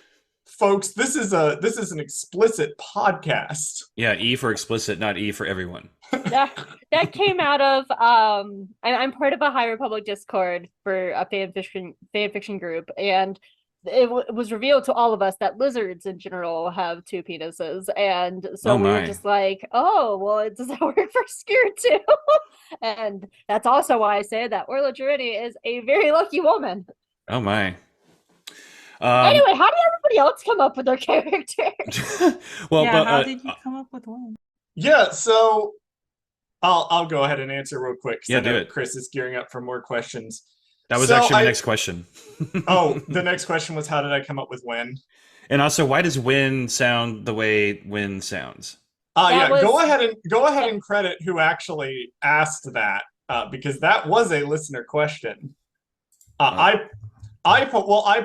folks, this is an explicit podcast. Yeah, E for explicit, not E for everyone. That came out of I'm part of a High Republic Discord for a fan fiction group, and it was revealed to all of us that lizards in general have 2 penises, and so we were just like, oh well, does that work for Skier too? And that's also why I say that Orla Gerini is a very lucky woman. Oh my. Anyway, how did everybody else come up with their characters? Well, yeah, how did you come up with one? Yeah, so I'll go ahead and answer real quick. Yeah, do it. Chris is gearing up for more questions. That was actually my next question. Oh, the next question was, how did I come up with Win? And also, why does Win sound the way Win sounds? Go ahead and credit who actually asked that, because that was a listener question. I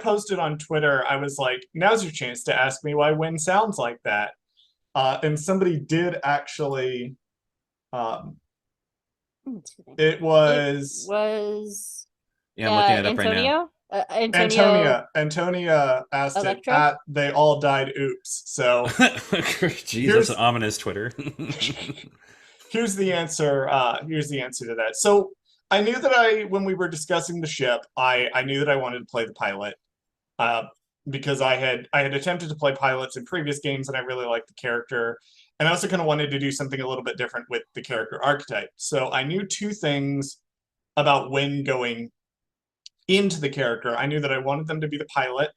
posted on Twitter. I was like, now's your chance to ask me why Win sounds like that. And somebody did actually. It was. Yeah, I'm looking it up Antonio? right now. Antonia asked Electro? it at They All Died Oops. So Jeez, that's an ominous Twitter. Here's the answer. Here's the answer to that. So I knew that when we were discussing the ship, I knew that I wanted to play the pilot, because I had attempted to play pilots in previous games, and I really liked the character, and I also kind of wanted to do something a little bit different with the character archetype. So I knew 2 things about Win going into the character. I knew that I wanted them to be the pilot,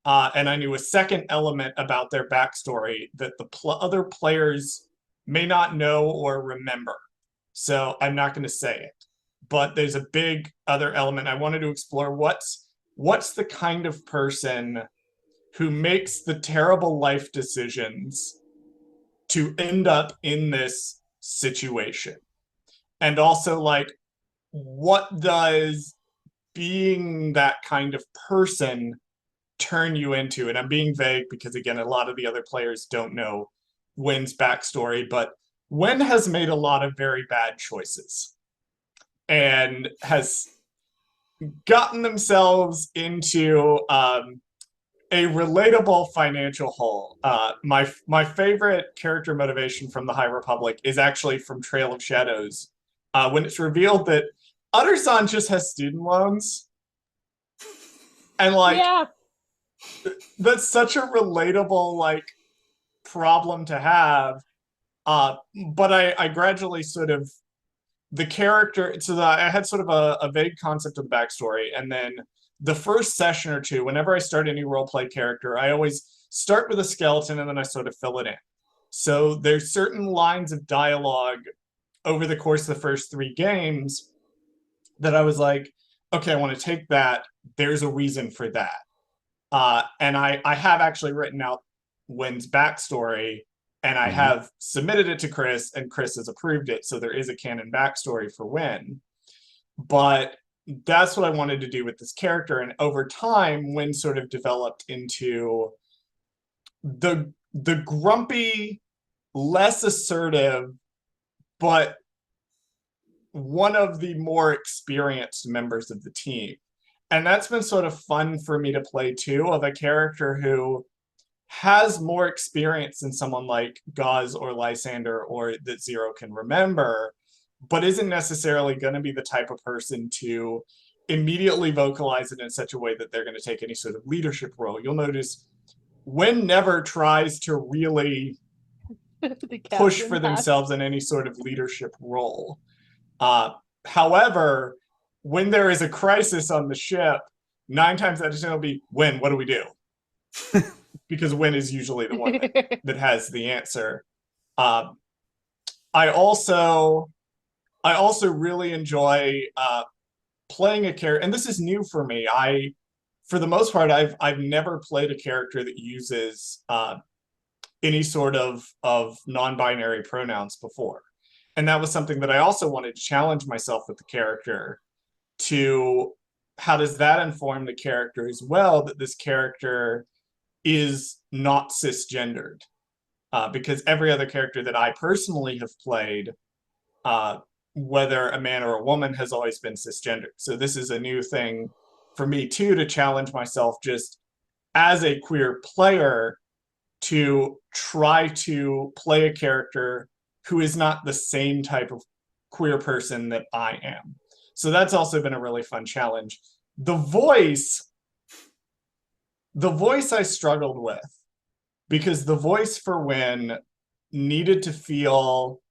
and I knew a second element about their backstory that the other players may not know or remember. So I'm not going to say it. But there's a big other element. I wanted to explore what's the kind of person who makes the terrible life decisions to end up in this situation. and also like what does being that kind of person turn you into? And I'm being vague because again, a lot of the other players don't know Wynn's backstory, but Wynn has made a lot of very bad choices and has gotten themselves into a relatable financial hole. My favorite character motivation from the High Republic is actually from Trail of Shadows, when it's revealed that Utterson just has student loans, and like Yeah. that's such a relatable like problem to have. But I gradually sort of the character, so that I had sort of a vague concept of the backstory, and then the first session or two, whenever I start any role play character, I always start with a skeleton and then I sort of fill it in. So there's certain lines of dialogue over the course of the first 3 games that I was like, okay, I want to take that. There's a reason for that. And I have actually written out Wynn's backstory, and I have submitted it to Chris, and Chris has approved it. So there is a canon backstory for Wynn. But that's what I wanted to do with this character. And over time, Wynn sort of developed into the grumpy, less assertive, but one of the more experienced members of the team. And that's been sort of fun for me to play too, of a character who has more experience than someone like Gauze or Lysander or that Zero can remember, but isn't necessarily going to be the type of person to immediately vocalize it in such a way that they're going to take any sort of leadership role. You'll notice Wynn never tries to really push for themselves in any sort of leadership role. However, when there is a crisis on the ship, 9 times out of 10 it'll be, Wynn, what do we do? Because Wynn is usually the one that has the answer. I also really enjoy playing a character, and this is new for me. For the most part, I've never played a character that uses any sort of non-binary pronouns before. And that was something that I also wanted to challenge myself with the character to, how does that inform the character as well, that this character is not cisgendered? Because every other character that I personally have played, whether a man or a woman, has always been cisgendered. So this is a new thing for me too, to challenge myself just as a queer player to try to play a character who is not the same type of queer person that I am. So that's also been a really fun challenge. The voice I struggled with, because the voice for Wynn needed to feel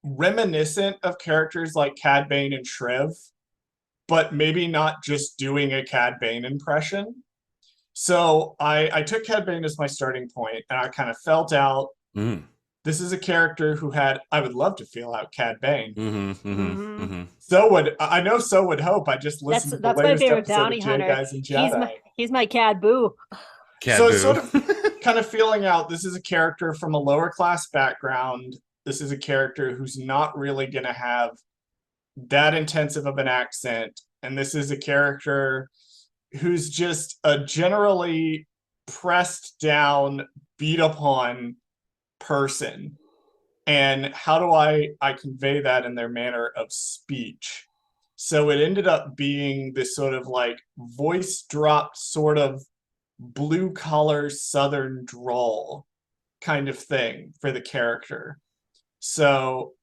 reminiscent of characters like Cad Bane and Shriv, but maybe not just doing a Cad Bane impression. So I took Cad Bane as my starting point, and I kind of felt out, this is a character who I would love to feel out Cad Bane. So would Hope. I just listened to the latest my favorite episode bounty of hunter. Guys and Jedi. He's my Cad Boo. So sort of kind of feeling out, this is a character from a lower class background. This is a character who's not really going to have that intensive of an accent. And this is a character who's just a generally pressed down, beat upon person. And how do I convey that in their manner of speech? So it ended up being this sort of like voice dropped, sort of blue collar Southern drawl kind of thing for the character. So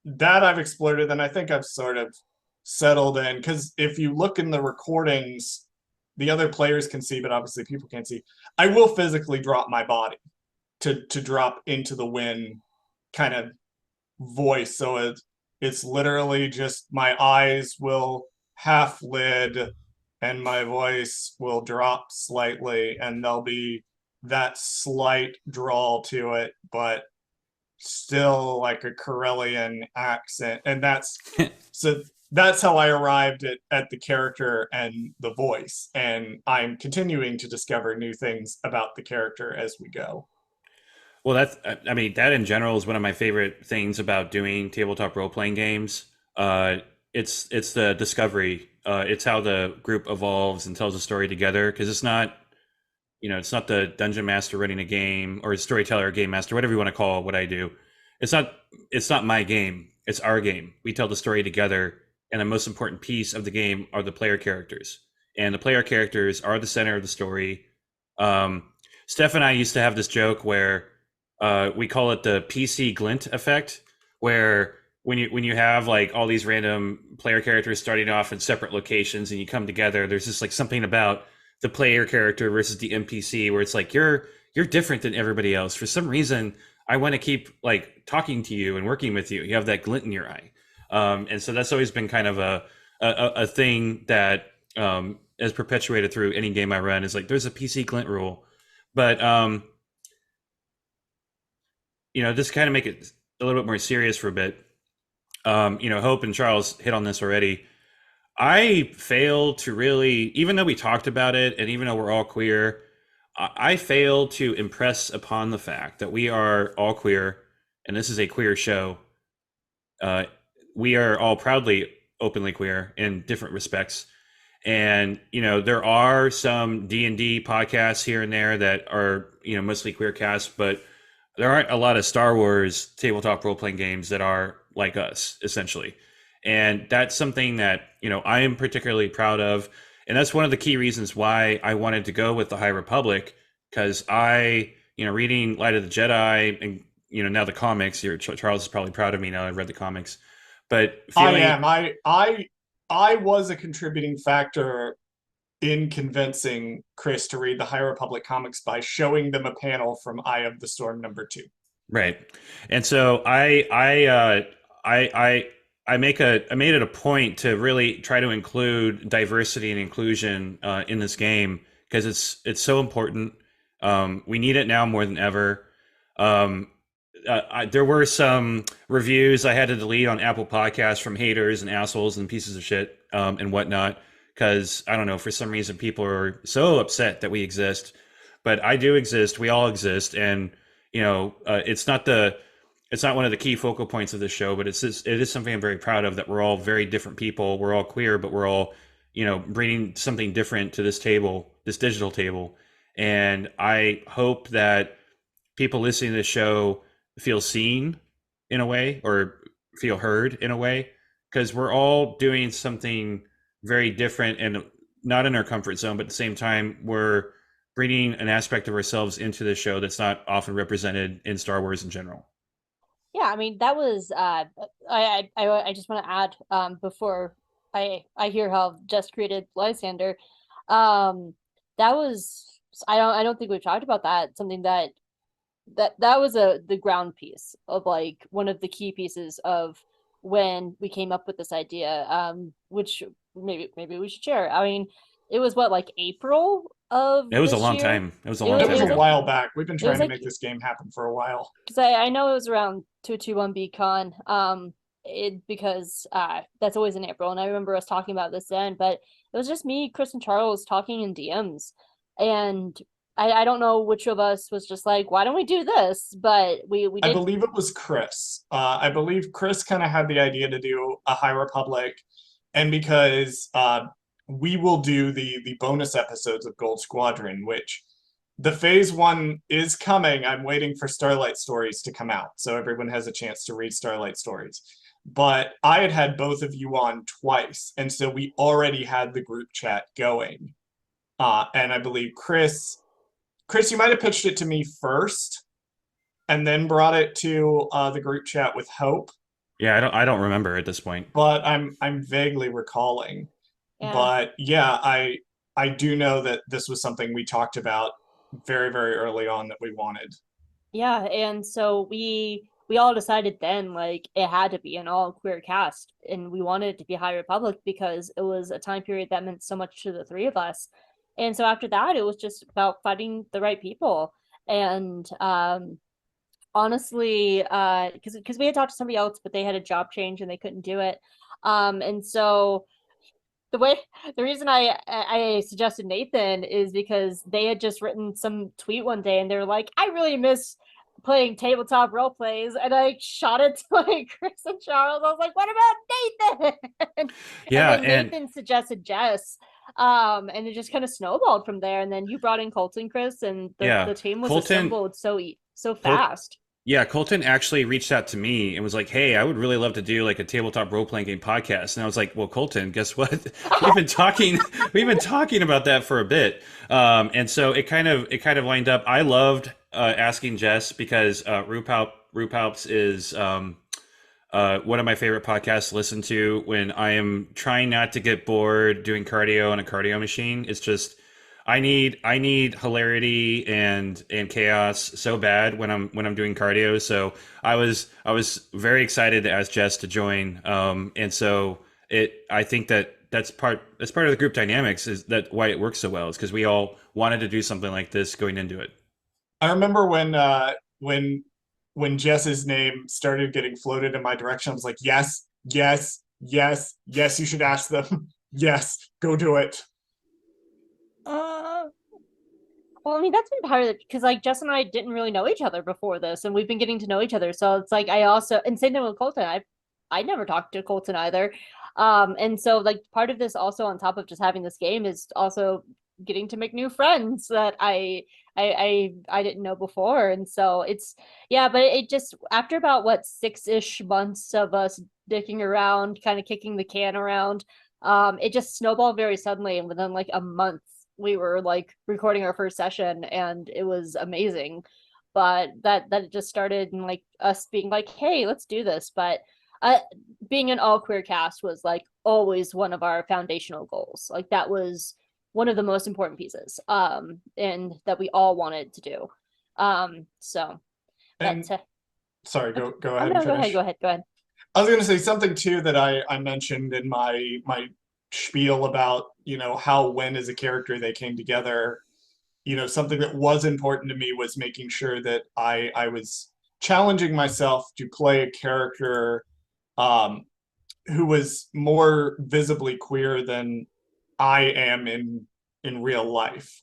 that I've explored, and I think I've sort of settled in, because if you look in the recordings, the other players can see, but obviously people can't see, I will physically drop my body to drop into the Wynn kind of voice. So it's literally just my eyes will half lid and my voice will drop slightly, and there'll be that slight drawl to it, but still like a Corellian accent. And that's how I arrived at the character and the voice. And I'm continuing to discover new things about the character as we go. Well, that's, I mean, that in general is one of my favorite things about doing tabletop role playing games. It's the discovery. It's how the group evolves and tells a story together. Because it's not, it's not the dungeon master running a game or a storyteller, or game master, whatever you want to call what I do. It's not, it's not my game. It's our game. We tell the story together, and the most important piece of the game are the player characters, and the player characters are the center of the story. Um, Steph and I used to have this joke where we call it the PC glint effect, where when you have like all these random player characters starting off in separate locations and you come together, there's just like something about the player character versus the NPC where it's like you're different than everybody else. For some reason, I want to keep like talking to you and working with you. You have that glint in your eye, and so that's always been kind of a thing that is perpetuated through any game I run. Is like there's a PC glint rule, but just kind of make it a little bit more serious for a bit. Hope and Charles hit on this already. I fail to really, even though we talked about it, and even though we're all queer, I fail to impress upon the fact that we are all queer, and this is a queer show. Uh, we are all proudly openly queer in different respects, and there are some D&D podcasts here and there that are mostly queer casts, but there aren't a lot of Star Wars tabletop role playing games that are like us, essentially. And that's something that, I am particularly proud of. And that's one of the key reasons why I wanted to go with the High Republic, because reading Light of the Jedi and, now the comics, Charles is probably proud of me now I've read the comics. But feeling, I am. I was a contributing factor in convincing Chris to read the High Republic comics by showing them a panel from Eye of the Storm #2. right. And so I made it a point to really try to include diversity and inclusion in this game because it's so important. We need it now more than ever. There were some reviews I had to delete on Apple Podcasts from haters and assholes and pieces of shit and whatnot because I don't know, for some reason people are so upset that we exist, but I do exist. We all exist, and it's not one of the key focal points of this show, but it is something I'm very proud of, that we're all very different people. We're all queer, but we're all, bringing something different to this table, this digital table. And I hope that people listening to the show feel seen in a way or feel heard in a way, because we're all doing something very different and not in our comfort zone, but at the same time, we're bringing an aspect of ourselves into the show that's not often represented in Star Wars in general. Yeah, I mean that was I just want to add before I hear how Jess created Lysander. That was I don't think we've talked about that. Something that was the ground piece of like one of the key pieces of when we came up with this idea, which maybe we should share. I mean, it was what, like April of It was a this long year? time. It was a It long was It time was a ago. while back. We've been it was trying to like make this game happen for a while. because I know it was around 221 BCon. Because that's always in April, and I remember us talking about this then. But it was just me, Chris, and Charles talking in DMs, and I don't know which of us was just like, why don't we do this? But we I did. believe it was Chris. I believe Chris kind of had the idea to do a High Republic, and because we will do the bonus episodes of Gold Squadron, which the phase 1 is coming. I'm waiting for Starlight Stories to come out, so everyone has a chance to read Starlight Stories. But I had both of you on twice, and so we already had the group chat going. And I believe Chris, you might have pitched it to me first, and then brought it to the group chat with Hope. Yeah, I don't remember at this point. But I'm vaguely recalling. Yeah. But yeah, I do know that this was something we talked about very, very early on that we wanted. Yeah, and so we all decided then like it had to be an all queer cast, and we wanted it to be High Republic because it was a time period that meant so much to the three of us. And so after that, it was just about finding the right people. And honestly, because we had talked to somebody else, but they had a job change and they couldn't do it. And so the reason I suggested Nathan is because they had just written some tweet one day and they were like, I really miss playing tabletop role plays, and I shot it to like Chris and Charles. I was like, "What about Nathan?" Yeah, and then Nathan suggested Jess, and it just kind of snowballed from there. And then you brought in Colton, Chris, and the team was Colton, assembled so fast. Yeah, Colton actually reached out to me and was like, "Hey, I would really love to do like a tabletop role playing game podcast." And I was like, "Well, Colton, guess what? We've been talking about that for a bit." And so it kind of lined up. I loved asking Jess because Rupalps is one of my favorite podcasts to listen to when I am trying not to get bored doing cardio on a cardio machine. It's just I need hilarity and chaos so bad when I'm doing cardio. So I was very excited to ask Jess to join. And so I think that's part of the group dynamics, is that why it works so well, is because we all wanted to do something like this going into it. I remember when Jess's name started getting floated in my direction, I was like, yes, yes, yes, yes, you should ask them. Yes, go do it. Well, I mean, that's been part of it because like Jess and I didn't really know each other before this, and we've been getting to know each other. So it's like I also, and same thing with Colton. I never talked to Colton either. And so like part of this also on top of just having this game is also getting to make new friends that I didn't know before. And so it's yeah, but it just after about what 6-ish months of us dicking around, kind of kicking the can around, it just snowballed very suddenly, and within like a month we were like recording our first session, and it was amazing. But that it just started in like us being like, hey, let's do this. But being an all queer cast was like always one of our foundational goals. Like that was one of the most important pieces, and that we all wanted to do. So And that sorry, go oh, ahead no, and finish. go ahead. I was going to say something too that I mentioned in my spiel about, how when as a character they came together. Something that was important to me was making sure that I was challenging myself to play a character who was more visibly queer than I am in real life.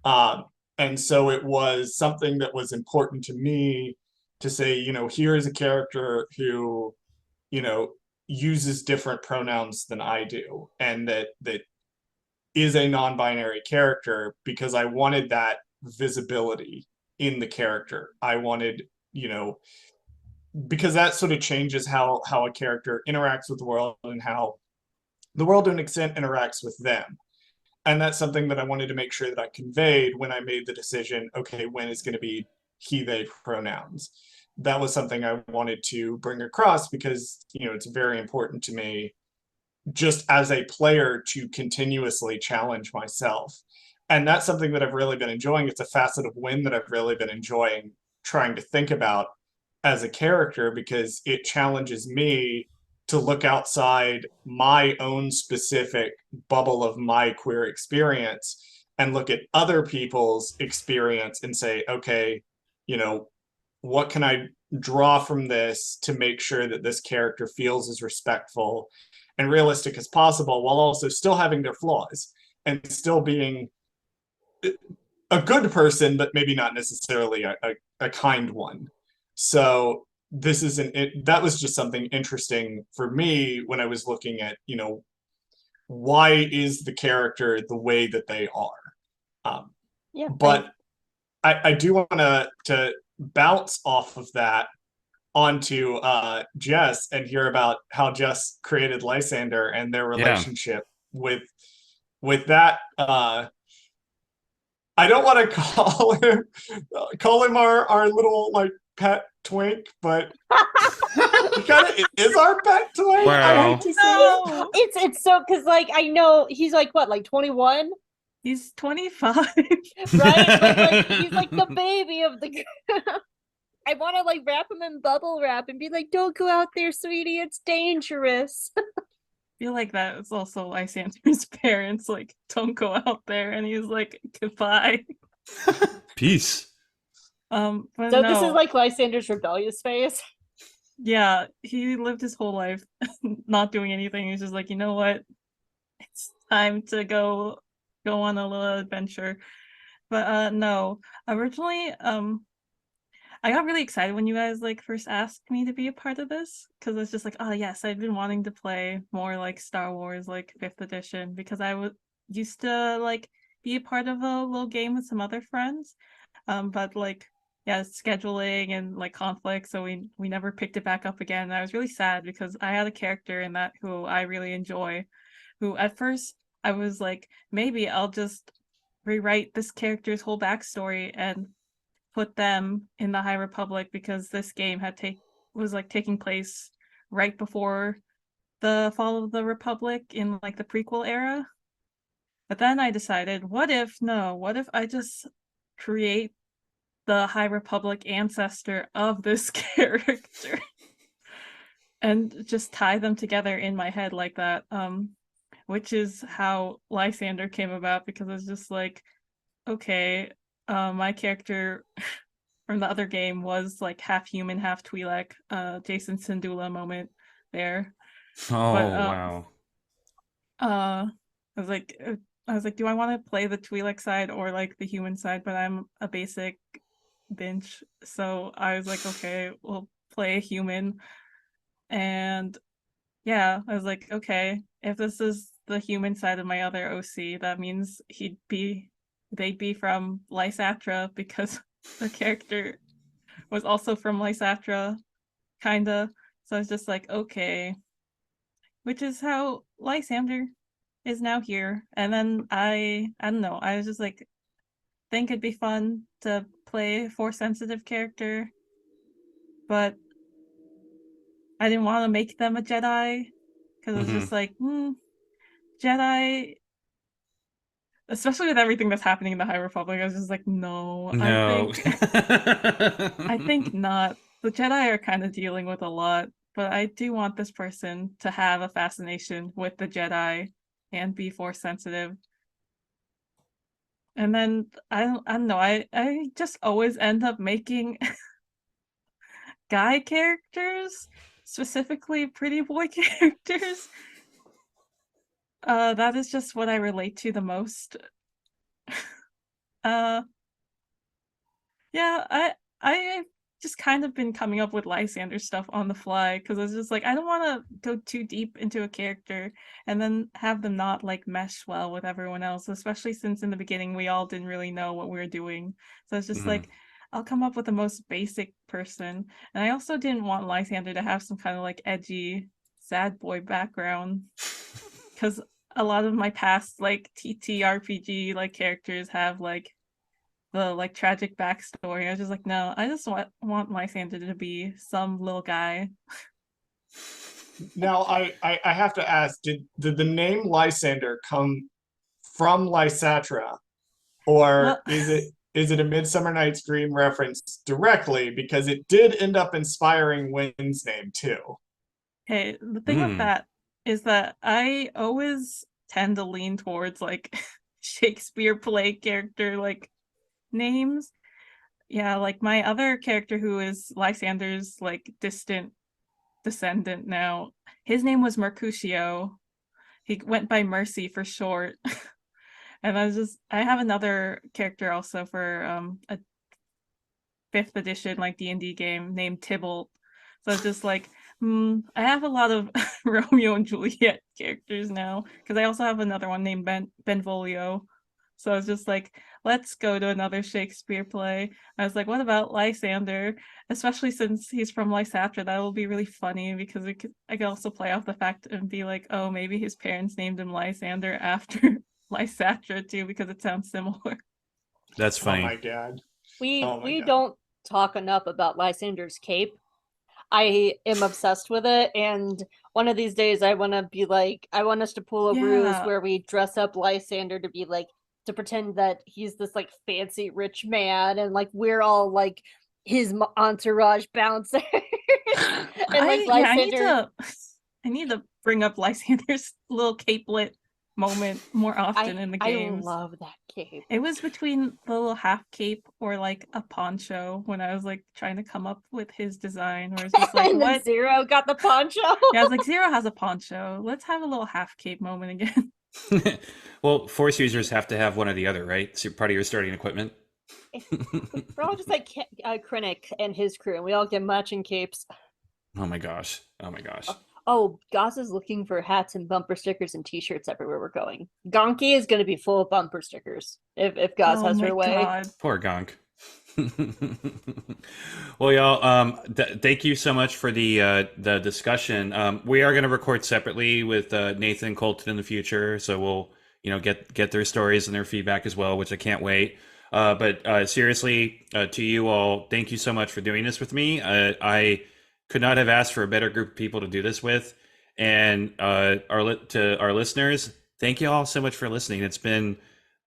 Um, and so it was something that was important to me to say, here is a character who, you know, uses different pronouns than I do, and that is a non-binary character, because I wanted that visibility in the character. I wanted, because that sort of changes how a character interacts with the world, and how the world to an extent interacts with them. And that's something that I wanted to make sure that I conveyed when I made the decision, okay, when is going to be he, they pronouns. That was something I wanted to bring across, because, it's very important to me just as a player to continuously challenge myself. And that's something that I've really been enjoying. It's a facet of Win that I've really been enjoying trying to think about as a character, because it challenges me to look outside my own specific bubble of my queer experience and look at other people's experience and say, okay, what can I draw from this to make sure that this character feels as respectful and realistic as possible, while also still having their flaws and still being a good person, but maybe not necessarily a kind one. So this is that was just something interesting for me when I was looking at, why is the character the way that they are? Yeah, but I do want to bounce off of that onto Jess and hear about how Jess created Lysander and their Yeah. relationship with that. I don't want to call him our little like pet twink, but he kind of is our pet twink. Wow. I hate to say No. it's so because like I know he's like what, like 21, He's 25. right? Like he's like the baby of the I want to like wrap him in bubble wrap and be like, don't go out there, sweetie, it's dangerous. I feel like that was also Lysander's parents, like, don't go out there, and he's like, goodbye. Peace. But So no, this is like Lysander's rebellious phase. yeah, he lived his whole life not doing anything. He's just like, you know what? It's time to go on a little adventure. But no, originally, I got really excited when you guys like first asked me to be a part of this because I was just like, oh yes, I've been wanting to play more like Star Wars like 5th edition because I would used to like be a part of a little game with some other friends. But like yeah, scheduling and like conflict, so we never picked it back up again. And I was really sad because I had a character in that who I really enjoy, who at first I was like, maybe I'll just rewrite this character's whole backstory and put them in the High Republic because this game was like taking place right before the fall of the Republic in like the prequel era. But then I decided, what if I just create the High Republic ancestor of this character and just tie them together in my head like that. Which is how Lysander came about because I was just like, okay, my character from the other game was like half human, half Twi'lek. Jason Syndulla moment there. But Oh, wow. I was like, do I want to play the Twi'lek side or like the human side? But I'm a basic bench, so I was like, okay, we'll play a human. And yeah, I was like, okay, if this is the human side of my other OC, that means they'd be from Lysatra because the character was also from Lysatra, kinda. So I was just like, okay. Which is how Lysander is now here. And then I don't know, I was just like, think it'd be fun to play a Force sensitive character, but I didn't want to make them a Jedi because it was just like, Jedi, especially with everything that's happening in the High Republic. I was just like, no, No. I think not. The Jedi are kind of dealing with a lot, but I do want this person to have a fascination with the Jedi and be Force sensitive. And then I don't know, I just always end up making guy characters, specifically pretty boy characters. That is just what I relate to the most. Uh yeah, I just kind of been coming up with Lysander stuff on the fly because I was just like, I don't want to go too deep into a character and then have them not like mesh well with everyone else, especially since in the beginning we all didn't really know what we were doing. So it's just like, I'll come up with the most basic person. And I also didn't want Lysander to have some kind of like edgy sad boy background because a lot of my past like TTRPG like characters have like the like tragic backstory. I was just like, no, I just want Lysander to be some little guy. Now, I have to ask, did the name Lysander come from Lysatra, or Well, is it a Midsummer Night's Dream reference directly? Because it did end up inspiring Wynn's name too. hey, the thing with that is that I always tend to lean towards like Shakespeare play character like names. Yeah, like my other character who is Lysander's like distant descendant now, his name was Mercutio. He went by Mercy for short. And I have another character also for a 5th edition like D&D game named Tybalt. So it's just like, I have a lot of Romeo and Juliet characters now because I also have another one named Benvolio. So I was just like, let's go to another Shakespeare play. I was like, what about Lysander? Especially since he's from Lysatra, that will be really funny because I could also play off the fact and be like, oh, maybe his parents named him Lysander after Lysatra too because it sounds similar. That's funny. Oh my god. We don't talk enough about Lysander's cape. I am obsessed with it, and one of these days I want us to pull a ruse where we dress up Lysander to be like, to pretend that he's this like fancy rich man, and like we're all like his entourage bouncers. And like Lysander, I need to bring up Lysander's little capelet moment more often in the games. I love that cape. It was between the little half cape or like a poncho when I was like trying to come up with his design, where it's just like, and what? Zero got the poncho. Yeah, I was like, Zero has a poncho. Let's have a little half cape moment again. Well, Force users have to have one or the other, right? So part of your starting equipment. We're all just like Krennic and his crew, and we all get matching capes. Oh my gosh. Oh my gosh. Oh, Goss is looking for hats and bumper stickers and T-shirts everywhere we're going. Gonki is going to be full of bumper stickers if Goss Oh has my her way. god. Poor Gonk. Well, y'all, thank you so much for the discussion. We are going to record separately with Nathan Colton in the future, so we'll get their stories and their feedback as well, which I can't wait. But seriously, to you all, thank you so much for doing this with me. I could not have asked for a better group of people to do this with. And to our listeners, thank you all so much for listening. It's been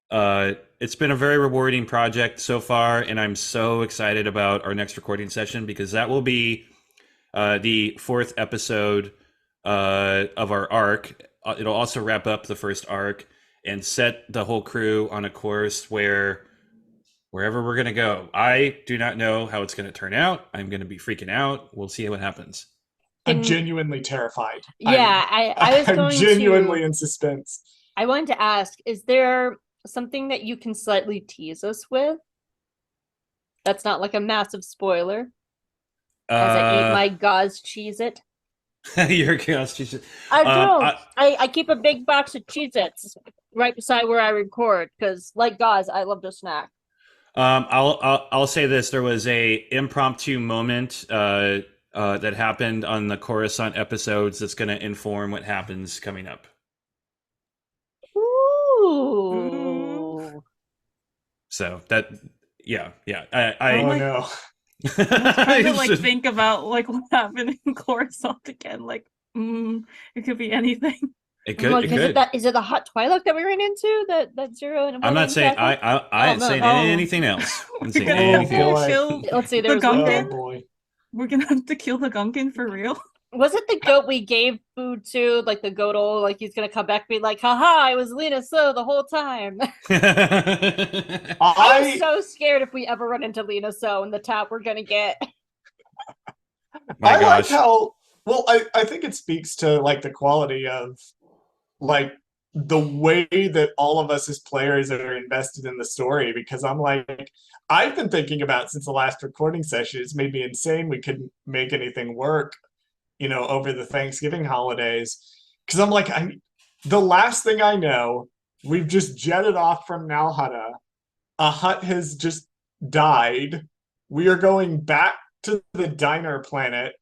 a very rewarding project so far, and I'm so excited about our next recording session because that will be the 4th episode of our arc. It'll also wrap up the first arc and set the whole crew on a course wherever we're going to go. I do not know how it's going to turn out. I'm going to be freaking out. We'll see what happens. I'm genuinely terrified. Yeah, I was I'm going genuinely to. in suspense. I wanted to ask: is there something that you can slightly tease us with? That's not like a massive spoiler. As I eat my gauze Cheez-It. Your chaos Jesus. I do. I keep a big box of Cheez-Its right beside where I record because, like Gauze, I love to snack. I'll say this: there was a impromptu moment that happened on the Coruscant episodes that's going to inform what happens coming up. Ooh. So that, yeah. Oh no. I was trying to like think about like what happened in Coruscant again. Like, it could be anything. It could. Like, it could. Is it the hot Twi'lek that we ran into? That Zero and I'm not saying I ain't saying anything else. I'm saying anything else. Kill Let's see. the There's one. Gungan. Oh boy. We're gonna have to kill the Gungan for real. Was it the goat we gave food to? Like the goat, like he's gonna come back and be like, haha, I was Lena So the whole time. I'm so scared if we ever run into Lena So and the tap we're gonna get. My I gosh. like how well I think it speaks to like the quality of like the way that all of us as players are invested in the story, because I'm like, I've been thinking about since the last recording session, it's made me insane we couldn't make anything work, over the Thanksgiving holidays. Because I'm like, the last thing I know, we've just jetted off from Nalhada. A hut has just died. We are going back to the diner planet.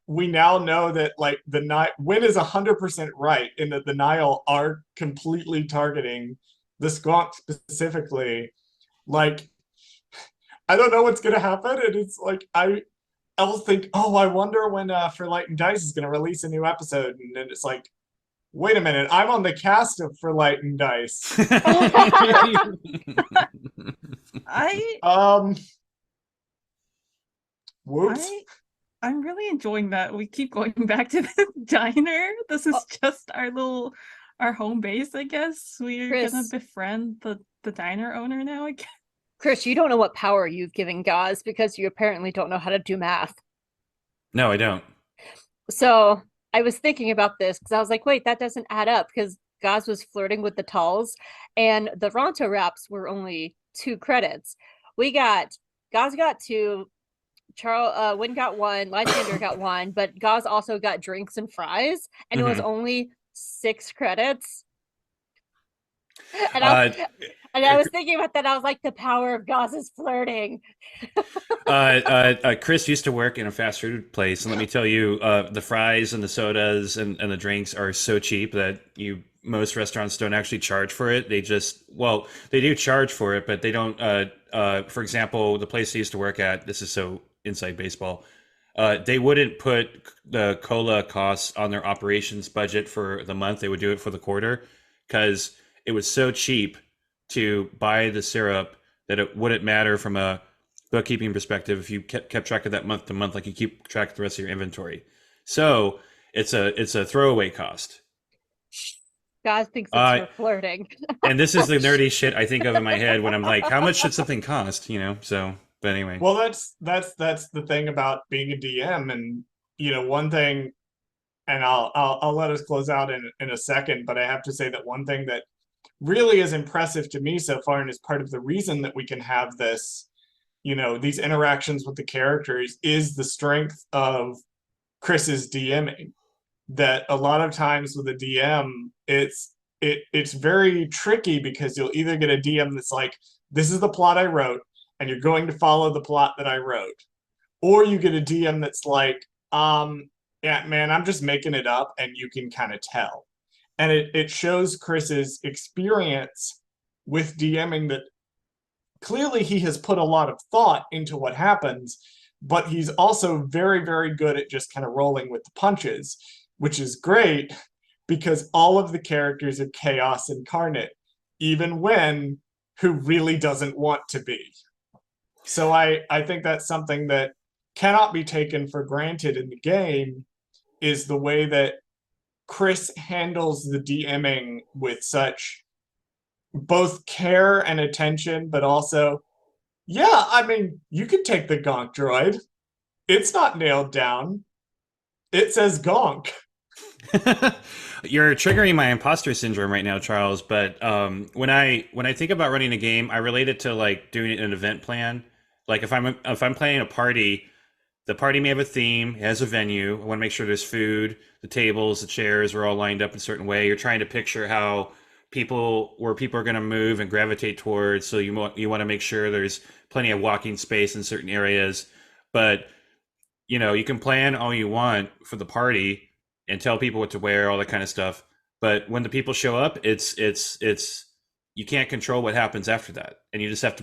We now know that like Win is 100% right in that the Nile are completely targeting the Squonk specifically. Like, I don't know what's gonna happen, and it's like I'll think, oh, I wonder when For Light and Dice is gonna release a new episode, and then it's like, wait a minute, I'm on the cast of For Light and Dice. Whoops. I'm really enjoying that we keep going back to the diner. This is just our home base, I guess. We're gonna befriend the diner owner now again. Chris, you don't know what power you've given Gaz because you apparently don't know how to do math. No, I don't. So I was thinking about this because I was like, wait, that doesn't add up because Gaz was flirting with the Tulls and the Ronto Raps were only 2 credits. Gaz got 2, Wynn got 1, Lysander got 1, but Gaz also got drinks and fries, and it was only 6 credits. And I was thinking about that. I was like, the power of Gaz's flirting. Chris used to work in a fast food place, and let me tell you, the fries and the sodas and the drinks are so cheap that most restaurants don't actually charge for it. They do charge for it, but they don't. For example, the place I used to work at, this is so inside baseball, they wouldn't put the cola costs on their operations budget for the month. They would do it for the quarter because it was so cheap to buy the syrup that it wouldn't matter from a bookkeeping perspective if you kept track of that month to month, like you keep track of the rest of your inventory. So it's a throwaway cost. God thinks it's for flirting. And this is the nerdy shit I think of in my head when I'm like, how much should something cost? So, but anyway. Well, that's the thing about being a DM, and one thing, and I'll let us close out in a second, but I have to say that one thing that really is impressive to me so far and is part of the reason that we can have this, these interactions with the characters, is the strength of Chris's DMing. That a lot of times with a DM, it's very tricky because you'll either get a DM that's like, this is the plot I wrote, and you're going to follow the plot that I wrote. Or you get a DM that's like, yeah, man, I'm just making it up, and you can kind of tell. And it shows Chris's experience with DMing that clearly he has put a lot of thought into what happens, but he's also very, very good at just kind of rolling with the punches, which is great because all of the characters are chaos incarnate, even when who really doesn't want to be. So I think that's something that cannot be taken for granted in the game, is the way that Chris handles the DMing with such both care and attention, but also, yeah, I mean, you can take the gonk droid. It's not nailed down. It says gonk. You're triggering my imposter syndrome right now, Charles. But when I think about running a game, I relate it to like doing an event plan. Like if I'm playing a party, the party may have a theme, it has a venue. I want to make sure there's food, the tables, the chairs are all lined up in a certain way. You're trying to picture how where people are going to move and gravitate towards. So you want to make sure there's plenty of walking space in certain areas. But you can plan all you want for the party and tell people what to wear, all that kind of stuff. But when the people show up, it's you can't control what happens after that, and you just have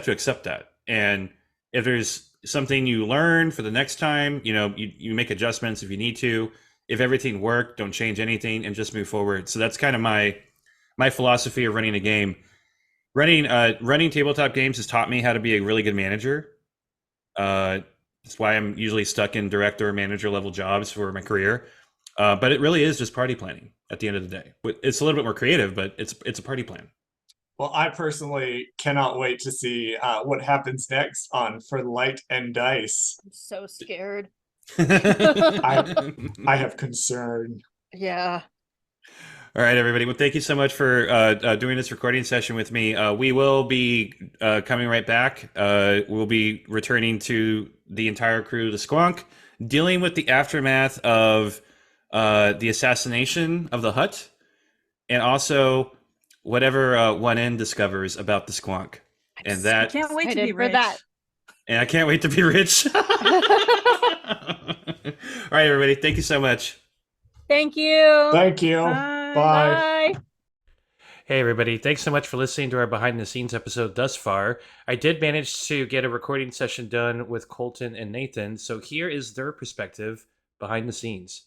to accept that. And if there's something you learn for the next time, you make adjustments if you need to. If everything worked, don't change anything and just move forward. So that's kind of my philosophy of running a game. Running tabletop games has taught me how to be a really good manager. That's why I'm usually stuck in director or manager level jobs for my career. But it really is just party planning at the end of the day. It's a little bit more creative, but it's a party plan. Well, I personally cannot wait to see what happens next on For Light and Dice. I'm so scared. I have concern. Yeah. All right, everybody. Well, thank you so much for doing this recording session with me. We will be coming right back. We'll be returning to the entire crew, the Squonk, dealing with the aftermath of the assassination of the Hutt, and also whatever One N discovers about the Squonk. And that I can't wait to Excited be for rich. that. And I can't wait to be rich. All right, everybody. Thank you so much. Thank you. Thank you. Bye. Bye. Bye. Hey, everybody. Thanks so much for listening to our behind the scenes episode thus far. I did manage to get a recording session done with Colton and Nathan, so here is their perspective behind the scenes.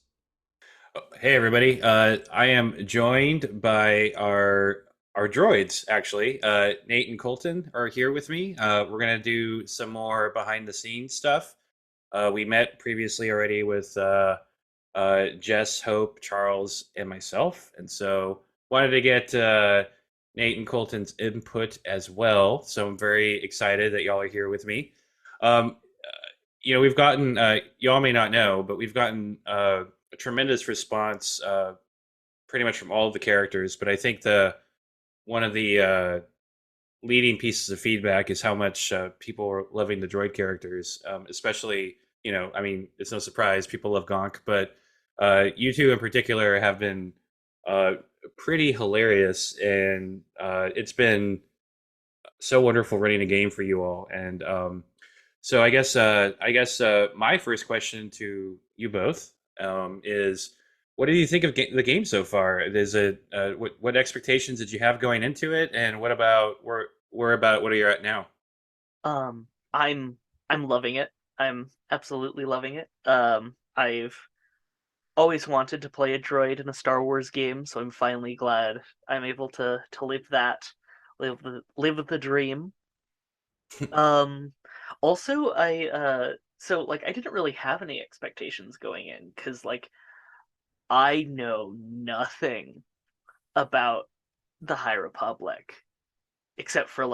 Hey, everybody. I am joined by our droids, actually. Nate and Colton are here with me. We're going to do some more behind the scenes stuff. We met previously already with Jess, Hope, Charles, and myself. And so wanted to get Nate and Colton's input as well. So I'm very excited that y'all are here with me. We've gotten, y'all may not know, but we've gotten a tremendous response pretty much from all of the characters. But I think one of the leading pieces of feedback is how much people are loving the droid characters, especially, it's no surprise people love Gonk, but you two in particular have been pretty hilarious, and it's been so wonderful running a game for you all. And so I guess my first question to you both is, what do you think of the game so far? What expectations did you have going into it, and what about what are you at now? I'm loving it. I'm absolutely loving it. I've always wanted to play a droid in a Star Wars game, so I'm finally glad I'm able to live live the dream. Also, I didn't really have any expectations going in, because I know nothing about the High Republic, except for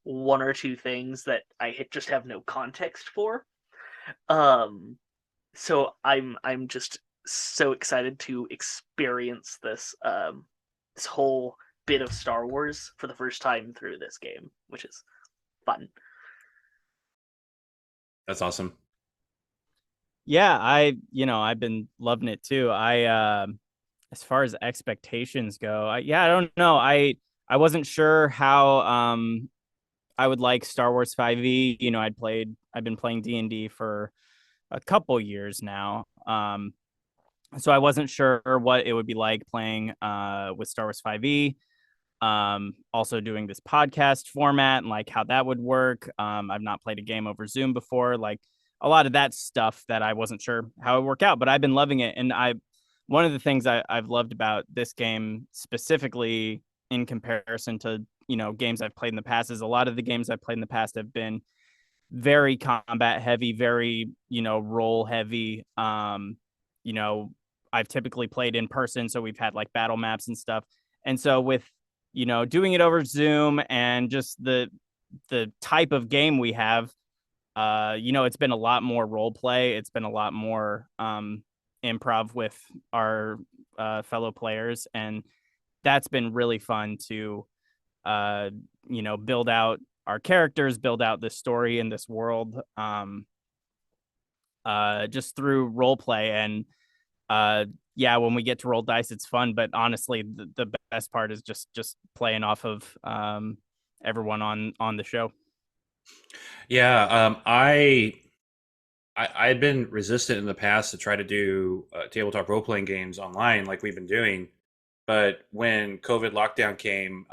one or two things that I just have no context for. So I'm just so excited to experience this this whole bit of Star Wars for the first time through this game, which is fun. That's awesome. Yeah, I've been loving it too. As far as expectations go, I don't know. I wasn't sure how I would like Star Wars 5e. I've been playing D&D for a couple years now. So I wasn't sure what it would be like playing with Star Wars 5e. Also doing this podcast format and like how that would work. I've not played a game over Zoom before, like a lot of that stuff that I wasn't sure how it would work out, but I've been loving it. And one of the things I've loved about this game specifically in comparison to, games I've played in the past is a lot of the games I've played in the past have been very combat heavy, very, role heavy. You know, I've typically played in person, so we've had like battle maps and stuff. And so with, doing it over Zoom and just the type of game we have, it's been a lot more role play. It's been a lot more improv with our fellow players, and that's been really fun to build out our characters, build out this story in this world, just through role play. And yeah, when we get to roll dice, it's fun. But honestly, the best part is just playing off of everyone on the show. Yeah, I'd been resistant in the past to try to do tabletop role playing games online like we've been doing, but when COVID lockdown came,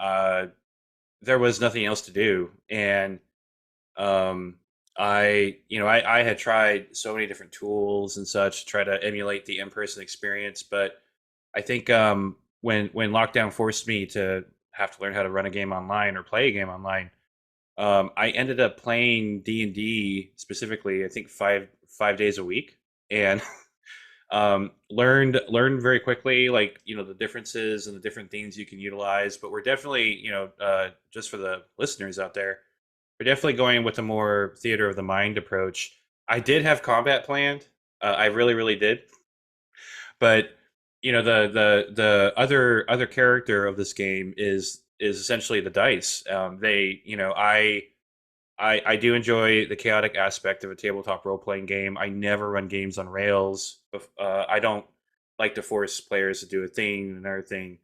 there was nothing else to do, and I had tried so many different tools and such to try to emulate the in person experience, but I think when lockdown forced me to have to learn how to run a game online or play a game online, I ended up playing D&D specifically, I think five days a week, and learned very quickly, like, the differences and the different things you can utilize. But we're definitely, just for the listeners out there, we're definitely going with a more theater of the mind approach. I did have combat planned. I really, really did. But the other character of this game is essentially the dice. I do enjoy the chaotic aspect of a tabletop role playing game. I never run games on rails. I don't like to force players to do a thing, another thing.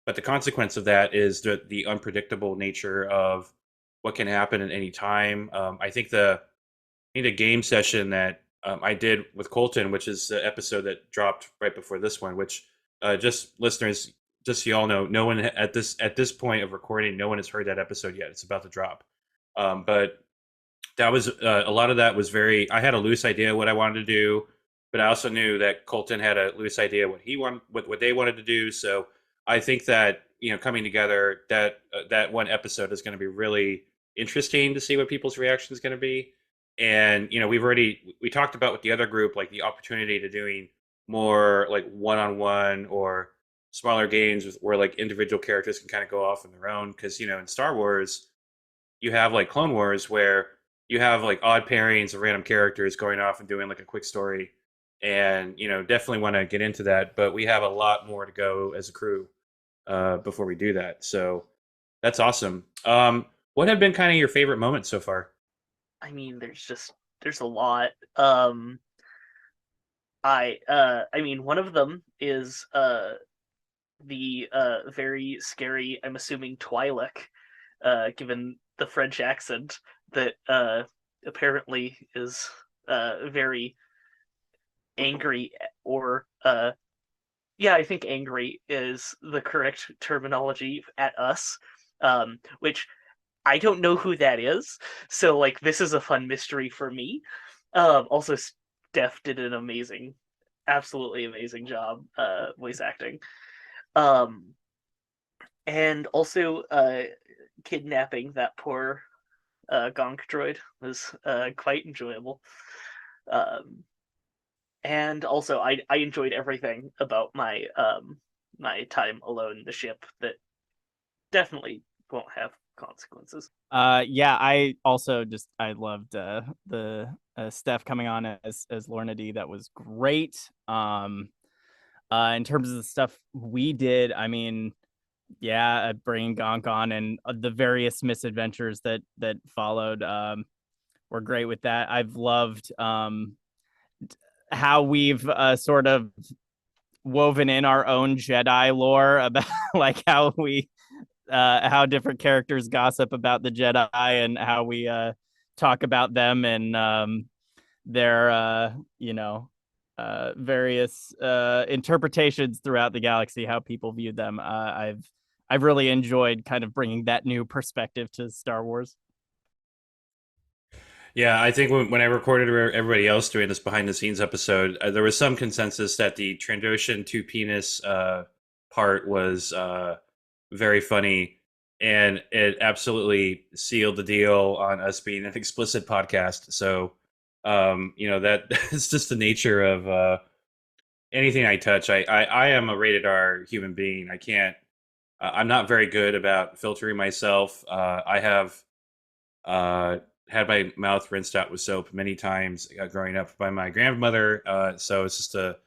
But the consequence of that is the unpredictable nature of what can happen at any time. I think the game session that I did with Colton, which is the episode that dropped right before this one, which just listeners, just so y'all know, no one at this point of recording, no one has heard that episode yet. It's about to drop. But that was a lot of that was very. I had a loose idea what I wanted to do, but I also knew that Colton had a loose idea what they wanted to do. So I think that coming together, that one episode is going to be really interesting to see what people's reaction is going to be. And we talked about with the other group, like the opportunity to doing more like one-on-one or smaller games where like individual characters can kind of go off on their own, because in Star Wars you have like Clone Wars where you have like odd pairings of random characters going off and doing like a quick story, and definitely want to get into that, but we have a lot more to go as a crew before we do that. So that's awesome. What have been kind of your favorite moments so far? I mean, there's a lot. I mean, one of them is the very scary, I'm assuming, Twi'lek, given the French accent that apparently is very angry, or yeah, I think angry is the correct terminology at us, which I don't know who that is, so like this is a fun mystery for me. Also, Steph did an absolutely amazing job voice acting. And also kidnapping that poor gonk droid was quite enjoyable. And also I enjoyed everything about my my time alone in the ship that definitely won't have consequences. Yeah, I also I loved the Steph coming on as Lorna D. That was great. In terms of the stuff we did, I mean, yeah, bringing Gonk on and the various misadventures that followed were great with that. I've loved how we've sort of woven in our own Jedi lore about like how different characters gossip about the Jedi and how we talk about them and their various interpretations throughout the galaxy, how people viewed them. I've really enjoyed kind of bringing that new perspective to Star Wars. Yeah, I think when I recorded everybody else doing this behind the scenes episode, there was some consensus that the Trandoshan two penis part was very funny, and it absolutely sealed the deal on us being an explicit podcast. So, that it's just the nature of anything I touch. I am a rated R human being. I can't. I'm not very good about filtering myself. I have had my mouth rinsed out with soap many times growing up by my grandmother. So it's just the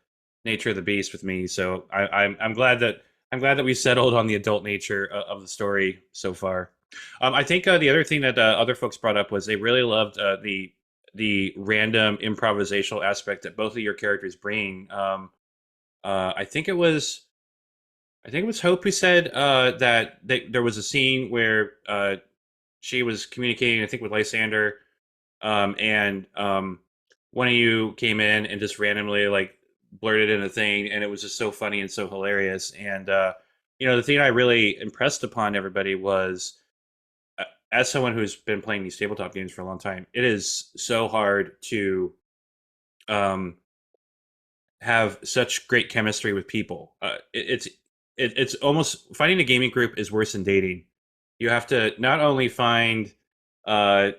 nature of the beast with me. So I'm glad that we settled on the adult nature of the story so far. I think the other thing that other folks brought up was they really loved the random improvisational aspect that both of your characters bring. I think it was Hope who said that there was a scene where she was communicating, I think, with Lysander, and one of you came in and just randomly like blurted in a thing, and it was just so funny and so hilarious. And the thing I really impressed upon everybody was, as someone who's been playing these tabletop games for a long time, it is so hard to um, have such great chemistry with people. It's almost finding a gaming group is worse than dating. You have to not only find a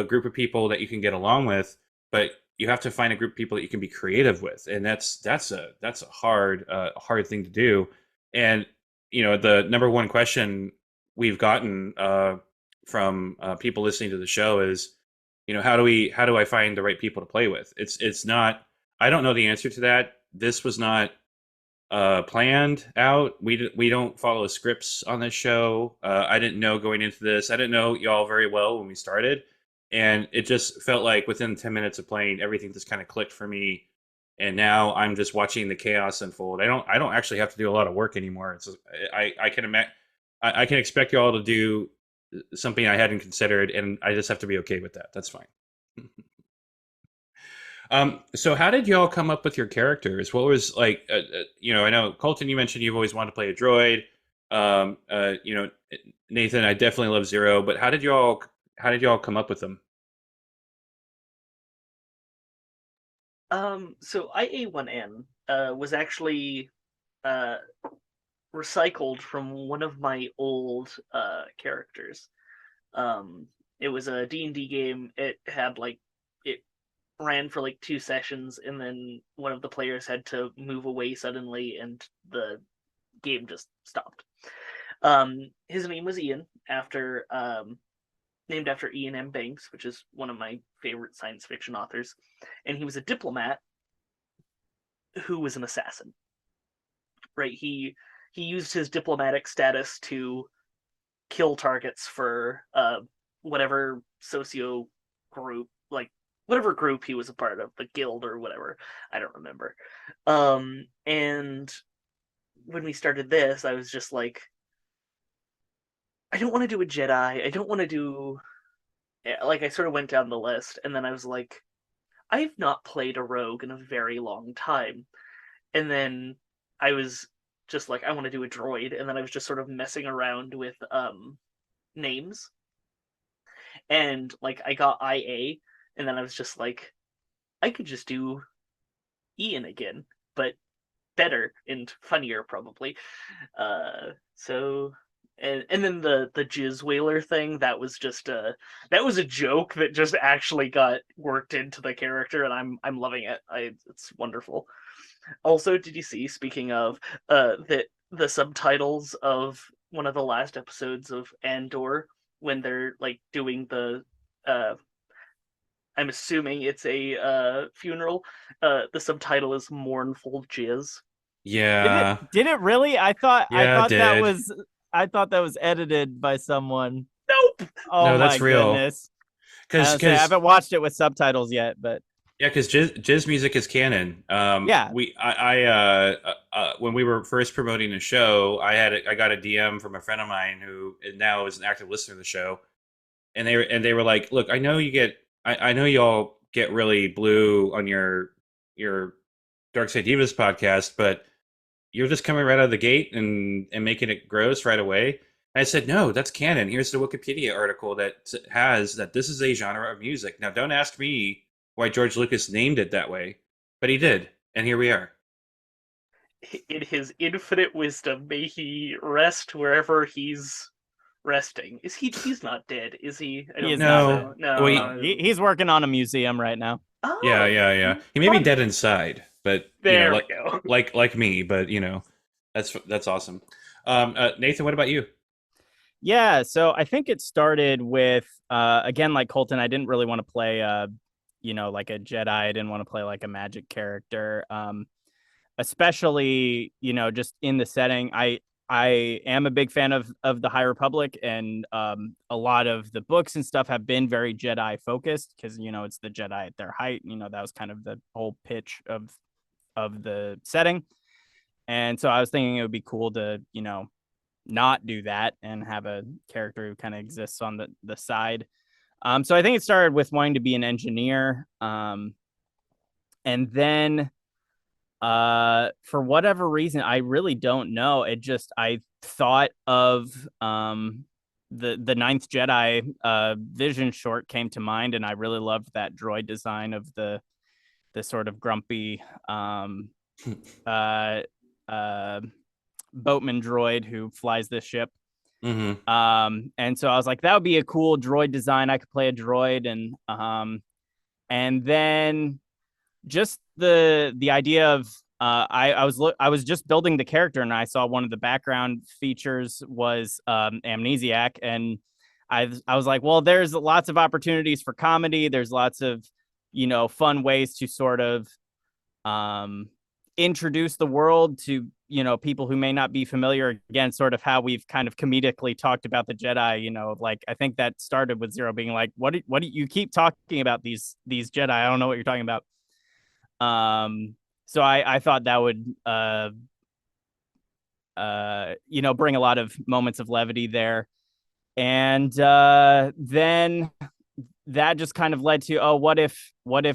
group of people that you can get along with, but you have to find a group of people that you can be creative with, and that's a hard thing to do. And the number one question we've gotten from people listening to the show is, how do I find the right people to play with? It's not. I don't know the answer to that. This was not planned out. We don't follow scripts on this show. I didn't know going into this. I didn't know y'all very well when we started, and it just felt like within 10 minutes of playing, everything just kind of clicked for me. And now I'm just watching the chaos unfold. I don't actually have to do a lot of work anymore. It's just, I can imagine. I can expect y'all to do something I hadn't considered, and I just have to be okay with that. That's fine. So how did y'all come up with your characters? What was like, I know Colton, you mentioned you've always wanted to play a droid. Um, uh, you know, Nathan, I definitely love Zero, but how did y'all come up with them? So IA1N was actually uh recycled from one of my old characters. Um, it was a D&D game. It had like it ran for like 2 sessions, and then one of the players had to move away suddenly, and the game just stopped. His name was Ian, named after Ian M. Banks, which is one of my favorite science fiction authors, and he was a diplomat who was an assassin. Right? He used his diplomatic status to kill targets for whatever socio group, like whatever group he was a part of, the guild or whatever. I don't remember. And when we started this, I was just like, I don't want to do a Jedi. I don't want to do, like, I sort of went down the list, and then I was like, I've not played a rogue in a very long time. And then I was just like, I want to do a droid, and then I was just sort of messing around with names, and like I got IA, and then I was just like, I could just do Ian again, but better and funnier probably. So and then the jizz whaler thing, that was just that was a joke that just actually got worked into the character, and I'm loving it. It's wonderful. Also, did you see, speaking of, that the subtitles of one of the last episodes of Andor, when they're like doing the uh I'm assuming it's a funeral, the subtitle is mournful jizz. Yeah, Did it really? yeah, it did. I thought that was edited by someone. Nope. Oh No, my that's real. goodness. I Because was say I because haven't watched it with subtitles yet, but Yeah, because jizz music is canon. yeah, When we were first promoting the show, I got a DM from a friend of mine who now is an active listener to the show, and they were like, "Look, I know y'all get really blue on your Dark Side Divas podcast, but you're just coming right out of the gate and making it gross right away." And I said, "No, that's canon. Here's the Wikipedia article that has that this is a genre of music. Now, don't ask me why George Lucas named it that way, but he did, and here we are." In his infinite wisdom, may he rest wherever he's resting. Is he? He's not dead, is he? I he don't is think not No, dead. so. wait, No. He's working on a museum right now. yeah, Oh, yeah, yeah. He may be fun. dead inside, but There we go. like me, but that's awesome. Nathan, what about you? Yeah, so I think it started with again like Colton, I didn't really want to play like a Jedi. I didn't want to play like a magic character. Especially, just in the setting. I am a big fan of the High Republic, and a lot of the books and stuff have been very Jedi focused because it's the Jedi at their height. That was kind of the whole pitch of the setting. And so I was thinking it would be cool to, not do that and have a character who kind of exists on the side. So I think it started with wanting to be an engineer. And then for whatever reason, I really don't know. I thought of the Ninth Jedi vision short came to mind, and I really loved that droid design of the sort of grumpy uh uh boatman droid who flies this ship. Mm-hmm. And so I was like, that would be a cool droid design. I could play a droid, and then just the idea of I was just building the character, and I saw one of the background features was amnesiac, and I was like, well, there's lots of opportunities for comedy. There's lots of fun ways to sort of introduce the world to people who may not be familiar. Again, sort of how we've kind of comedically talked about the Jedi. Like I think that started with Zero being like, what do you keep talking about these Jedi? I don't know what you're talking about. So I thought that would bring a lot of moments of levity there. And then that just kind of led to, oh, what if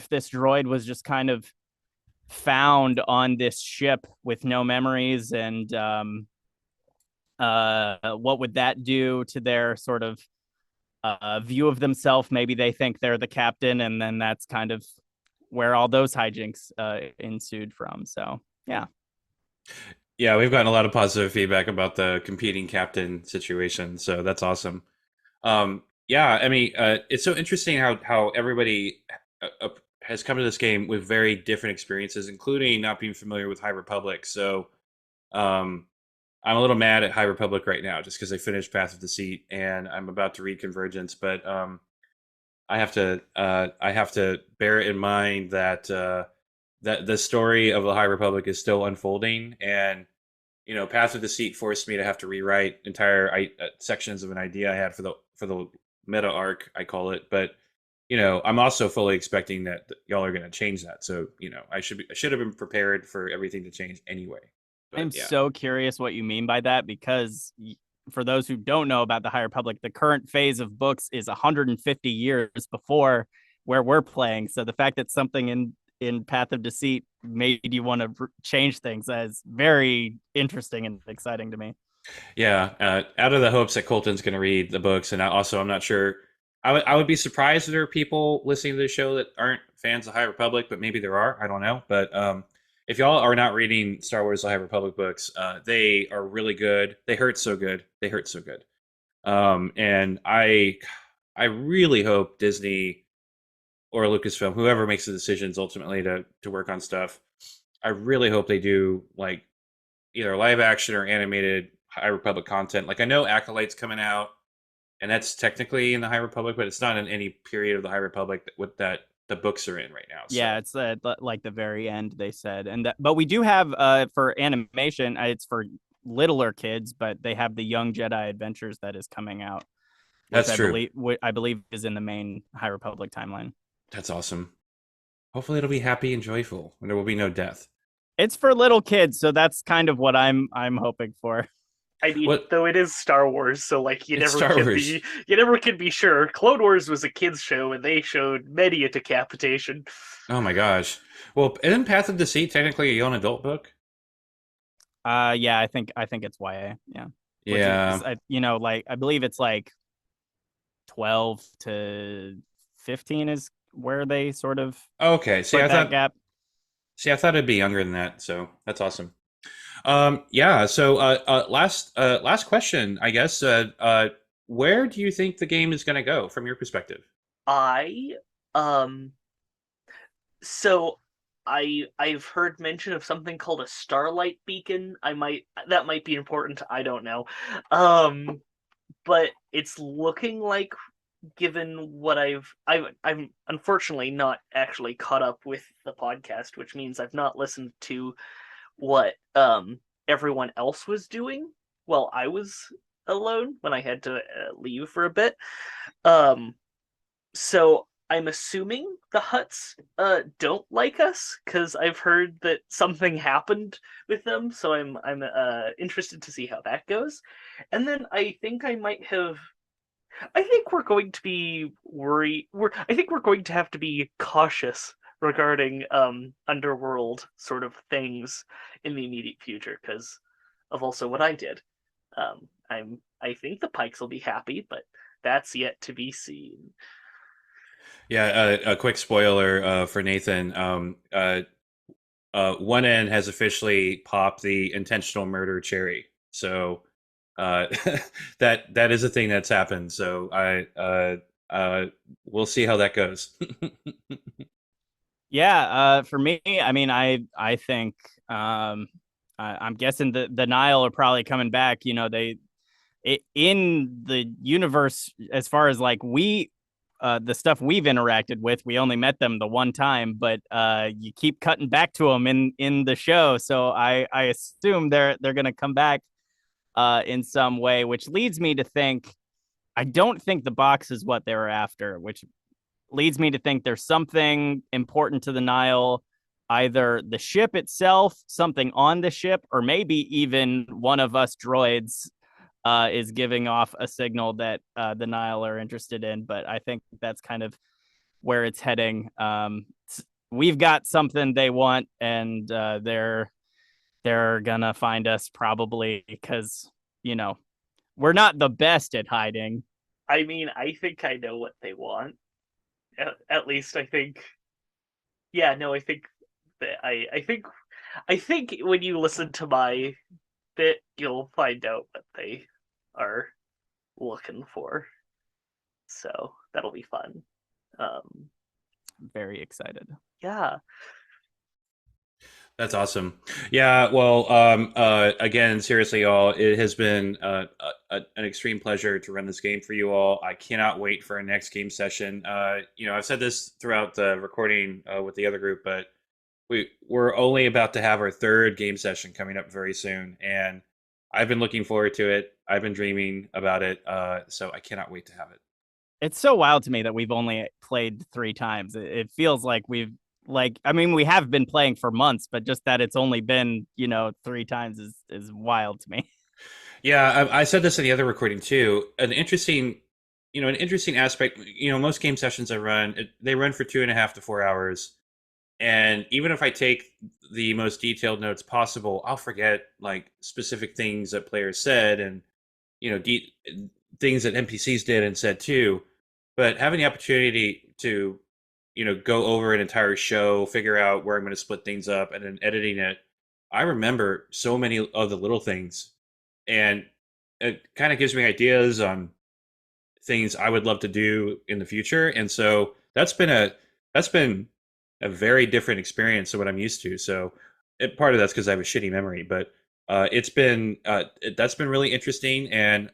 this droid was just kind of found on this ship with no memories, and what would that do to their sort of view of themselves? Maybe they think they're the captain, and then that's kind of where all those hijinks ensued from. So yeah. Yeah, we've gotten a lot of positive feedback about the competing captain situation, so that's awesome. Yeah, I mean, it's so interesting how everybody has come to this game with very different experiences, including not being familiar with High Republic. So, um, I'm a little mad at High Republic right now just because I finished Path of Deceit and I'm about to read Convergence, but I have to bear in mind that that the story of the High Republic is still unfolding, and Path of Deceit forced me to have to rewrite entire sections of an idea I had for the meta arc, I call it. But I'm also fully expecting that y'all are going to change that. So I should have been prepared for everything to change anyway. I'm But yeah, so curious what you mean by that, because for those who don't know about the High Republic, the current phase of books is 150 years before where we're playing. So the fact that something in Path of Deceit made you want to change things is very interesting and exciting to me. yeah. Out of the hopes that Colton's going to read the books, and I'm not sure. I would be surprised if there are people listening to the show that aren't fans of High Republic, but maybe there are. I don't know. But if y'all are not reading Star Wars: The High Republic books, they are really good. They hurt so good. They hurt so good. And I really hope Disney or Lucasfilm, whoever makes the decisions ultimately to work on stuff, I really hope they do like either live action or animated High Republic content. Like I know Acolyte's coming out, and that's technically in the High Republic, but it's not in any period of the High Republic with that the books are in right now. So. Yeah, it's like the very end they said, but we do have for animation, it's for littler kids, but they have the Young Jedi Adventures that is coming out, which That's true. I believe is in the main High Republic timeline. That's awesome. Hopefully, it'll be happy and joyful, and there will be no death. It's for little kids, so that's kind of what I'm hoping for. I mean, What- though it is Star Wars, so like you It's never Star can Wars. you never can be sure. Clone Wars was a kids show, and they showed many a decapitation. Oh my gosh. Well, isn't Path of Deceit technically a young adult book? Yeah, I think it's YA. Yeah. Which Yeah. is, like I believe it's like 12 to 15 is where they sort of Okay. See, put I that thought. gap. See, I thought it'd be younger than that. So that's awesome. Yeah. So, last question, I guess. Where do you think the game is going to go from your perspective? I um so I've heard mention of something called a starlight beacon. That might be important. I don't know. But it's looking like, given what I'm unfortunately not actually caught up with the podcast, which means I've not listened to what everyone else was doing while I was alone when I had to leave for a bit. So I'm assuming the Hutts don't like us, because I've heard that something happened with them. So I'm interested to see how that goes. And then I think I think we're going to be worried. I think we're going to have to be cautious regarding underworld sort of things in the immediate future, because of also what I did. I think the Pikes will be happy, but that's yet to be seen. Yeah. A quick spoiler for Nathan. One end has officially popped the intentional murder cherry. So that is a thing that's happened. So we'll see how that goes. Yeah, for me, I mean, I think I'm guessing the Nile are probably coming back. In the universe, as far as like the stuff we've interacted with, we only met them the one time, but you keep cutting back to them in the show, so I assume they're gonna come back in some way, which leads me to think I don't think the box is what they were after, which leads me to think there's something important to the Nile, either the ship itself, something on the ship, or maybe even one of us droids is giving off a signal that the Nile are interested in. But I think that's kind of where it's heading. We've got something they want, and they're gonna find us probably because we're not the best at hiding. I mean, I think I know what they want. At least I think. Yeah, no, I think that I think when you listen to my bit, you'll find out what they are looking for. So that'll be fun. Very excited. Yeah. That's awesome. Yeah. Well, again, seriously, y'all, it has been an extreme pleasure to run this game for you all. I cannot wait for our next game session. I've said this throughout the recording with the other group, but we're only about to have our third game session coming up very soon, and I've been looking forward to it. I've been dreaming about it, so I cannot wait to have it. It's so wild to me that we've only played 3 times. It feels like we have been playing for months, but just that it's only been 3 times is wild to me. Yeah, I said this in the other recording too. An interesting aspect. Most game sessions I run, they run for 2.5 to 4 hours, and even if I take the most detailed notes possible, I'll forget like specific things that players said, and things that NPCs did and said too. But having the opportunity to go over an entire show, figure out where I'm going to split things up, and then editing it, I remember so many of the little things, and it kind of gives me ideas on things I would love to do in the future. And so that's been a very different experience than what I'm used to. So part of that's because I have a shitty memory, but that's been really interesting. And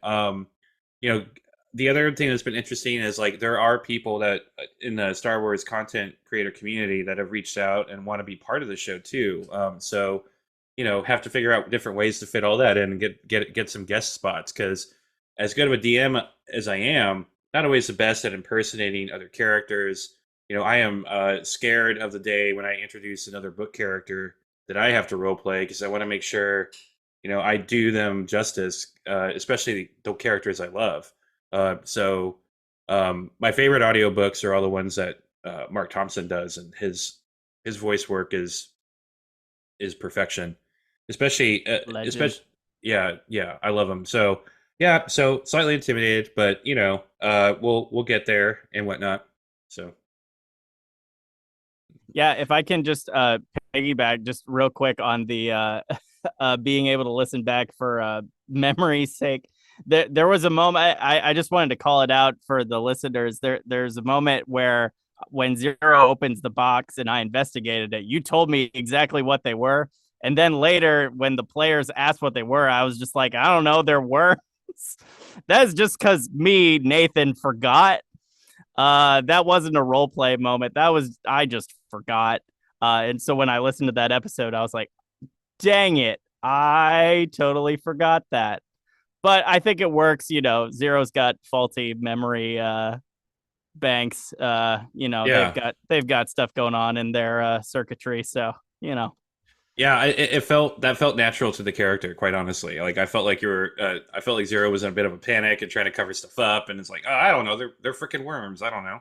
the other thing that's been interesting is like there are people that in the Star Wars content creator community that have reached out and want to be part of the show too. So have to figure out different ways to fit all that in and get some guest spots because as good of a DM as I am, not always the best at impersonating other characters. I am scared of the day when I introduce another book character that I have to role play because I want to make sure I do them justice, especially the characters I love. My favorite audiobooks are all the ones that Mark Thompson does, and his voice work is perfection. Especially, yeah, I love him. So yeah, so slightly intimidated, but we'll get there and whatnot. So Yeah, if I can just piggyback just real quick on the being able to listen back for memory's sake. There was a moment I just wanted to call it out for the listeners. There's a moment where when Zero opens the box and I investigated it, you told me exactly what they were. And then later, when the players asked what they were, I was just like, I don't know, they're worms. That's just because me, Nathan, forgot. That wasn't a role play moment. I just forgot. And so when I listened to that episode, I was like, dang it, I totally forgot that. But I think it works. Zero's got faulty memory banks. yeah, they've got stuff going on in their circuitry. So yeah, it felt natural to the character. Quite honestly, like I felt like I felt like Zero was in a bit of a panic and trying to cover stuff up, and it's like, oh, I don't know, they're freaking worms. I don't know.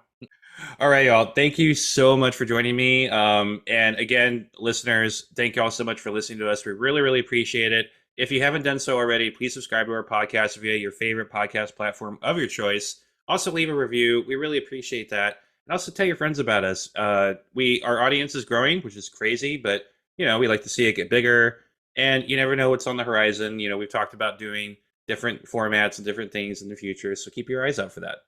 All right, y'all. Thank you so much for joining me. And again, listeners, thank you all so much for listening to us. We really, really appreciate it. If you haven't done so already, please subscribe to our podcast via your favorite podcast platform of your choice. Also, leave a review. We really appreciate that. And also tell your friends about us. Our audience is growing, which is crazy, but we like to see it get bigger. And you never know what's on the horizon. We've talked about doing different formats and different things in the future, so keep your eyes out for that.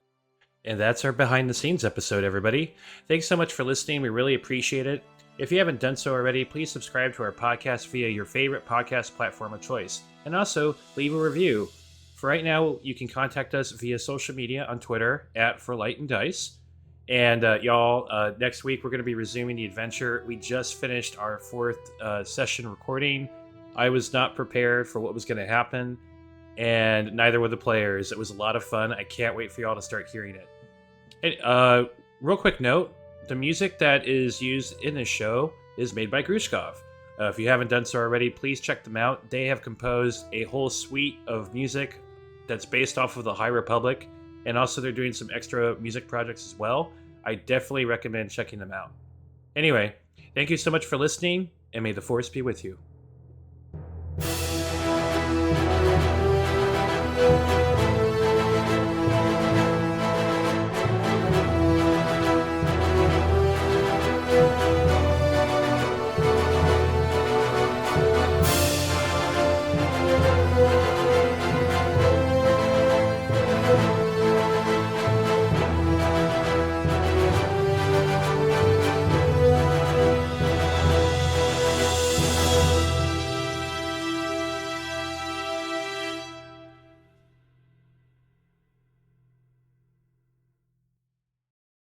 And that's our behind the scenes episode, everybody. Thanks so much for listening. We really appreciate it. If you haven't done so already, please subscribe to our podcast via your favorite podcast platform of choice. And also leave a review. For right now, you can contact us via social media on Twitter @ForLightAndDice. And y'all, next week we're going to be resuming the adventure. We just finished our 4th session recording. I was not prepared for what was going to happen, and neither were the players. It was a lot of fun. I can't wait for y'all to start hearing it. And, real quick note, the music that is used in this show is made by Grushkov. If you haven't done so already, please check them out. They have composed a whole suite of music that's based off of the High Republic, and also they're doing some extra music projects as well. I definitely recommend checking them out. Anyway, thank you so much for listening, and may the Force be with you.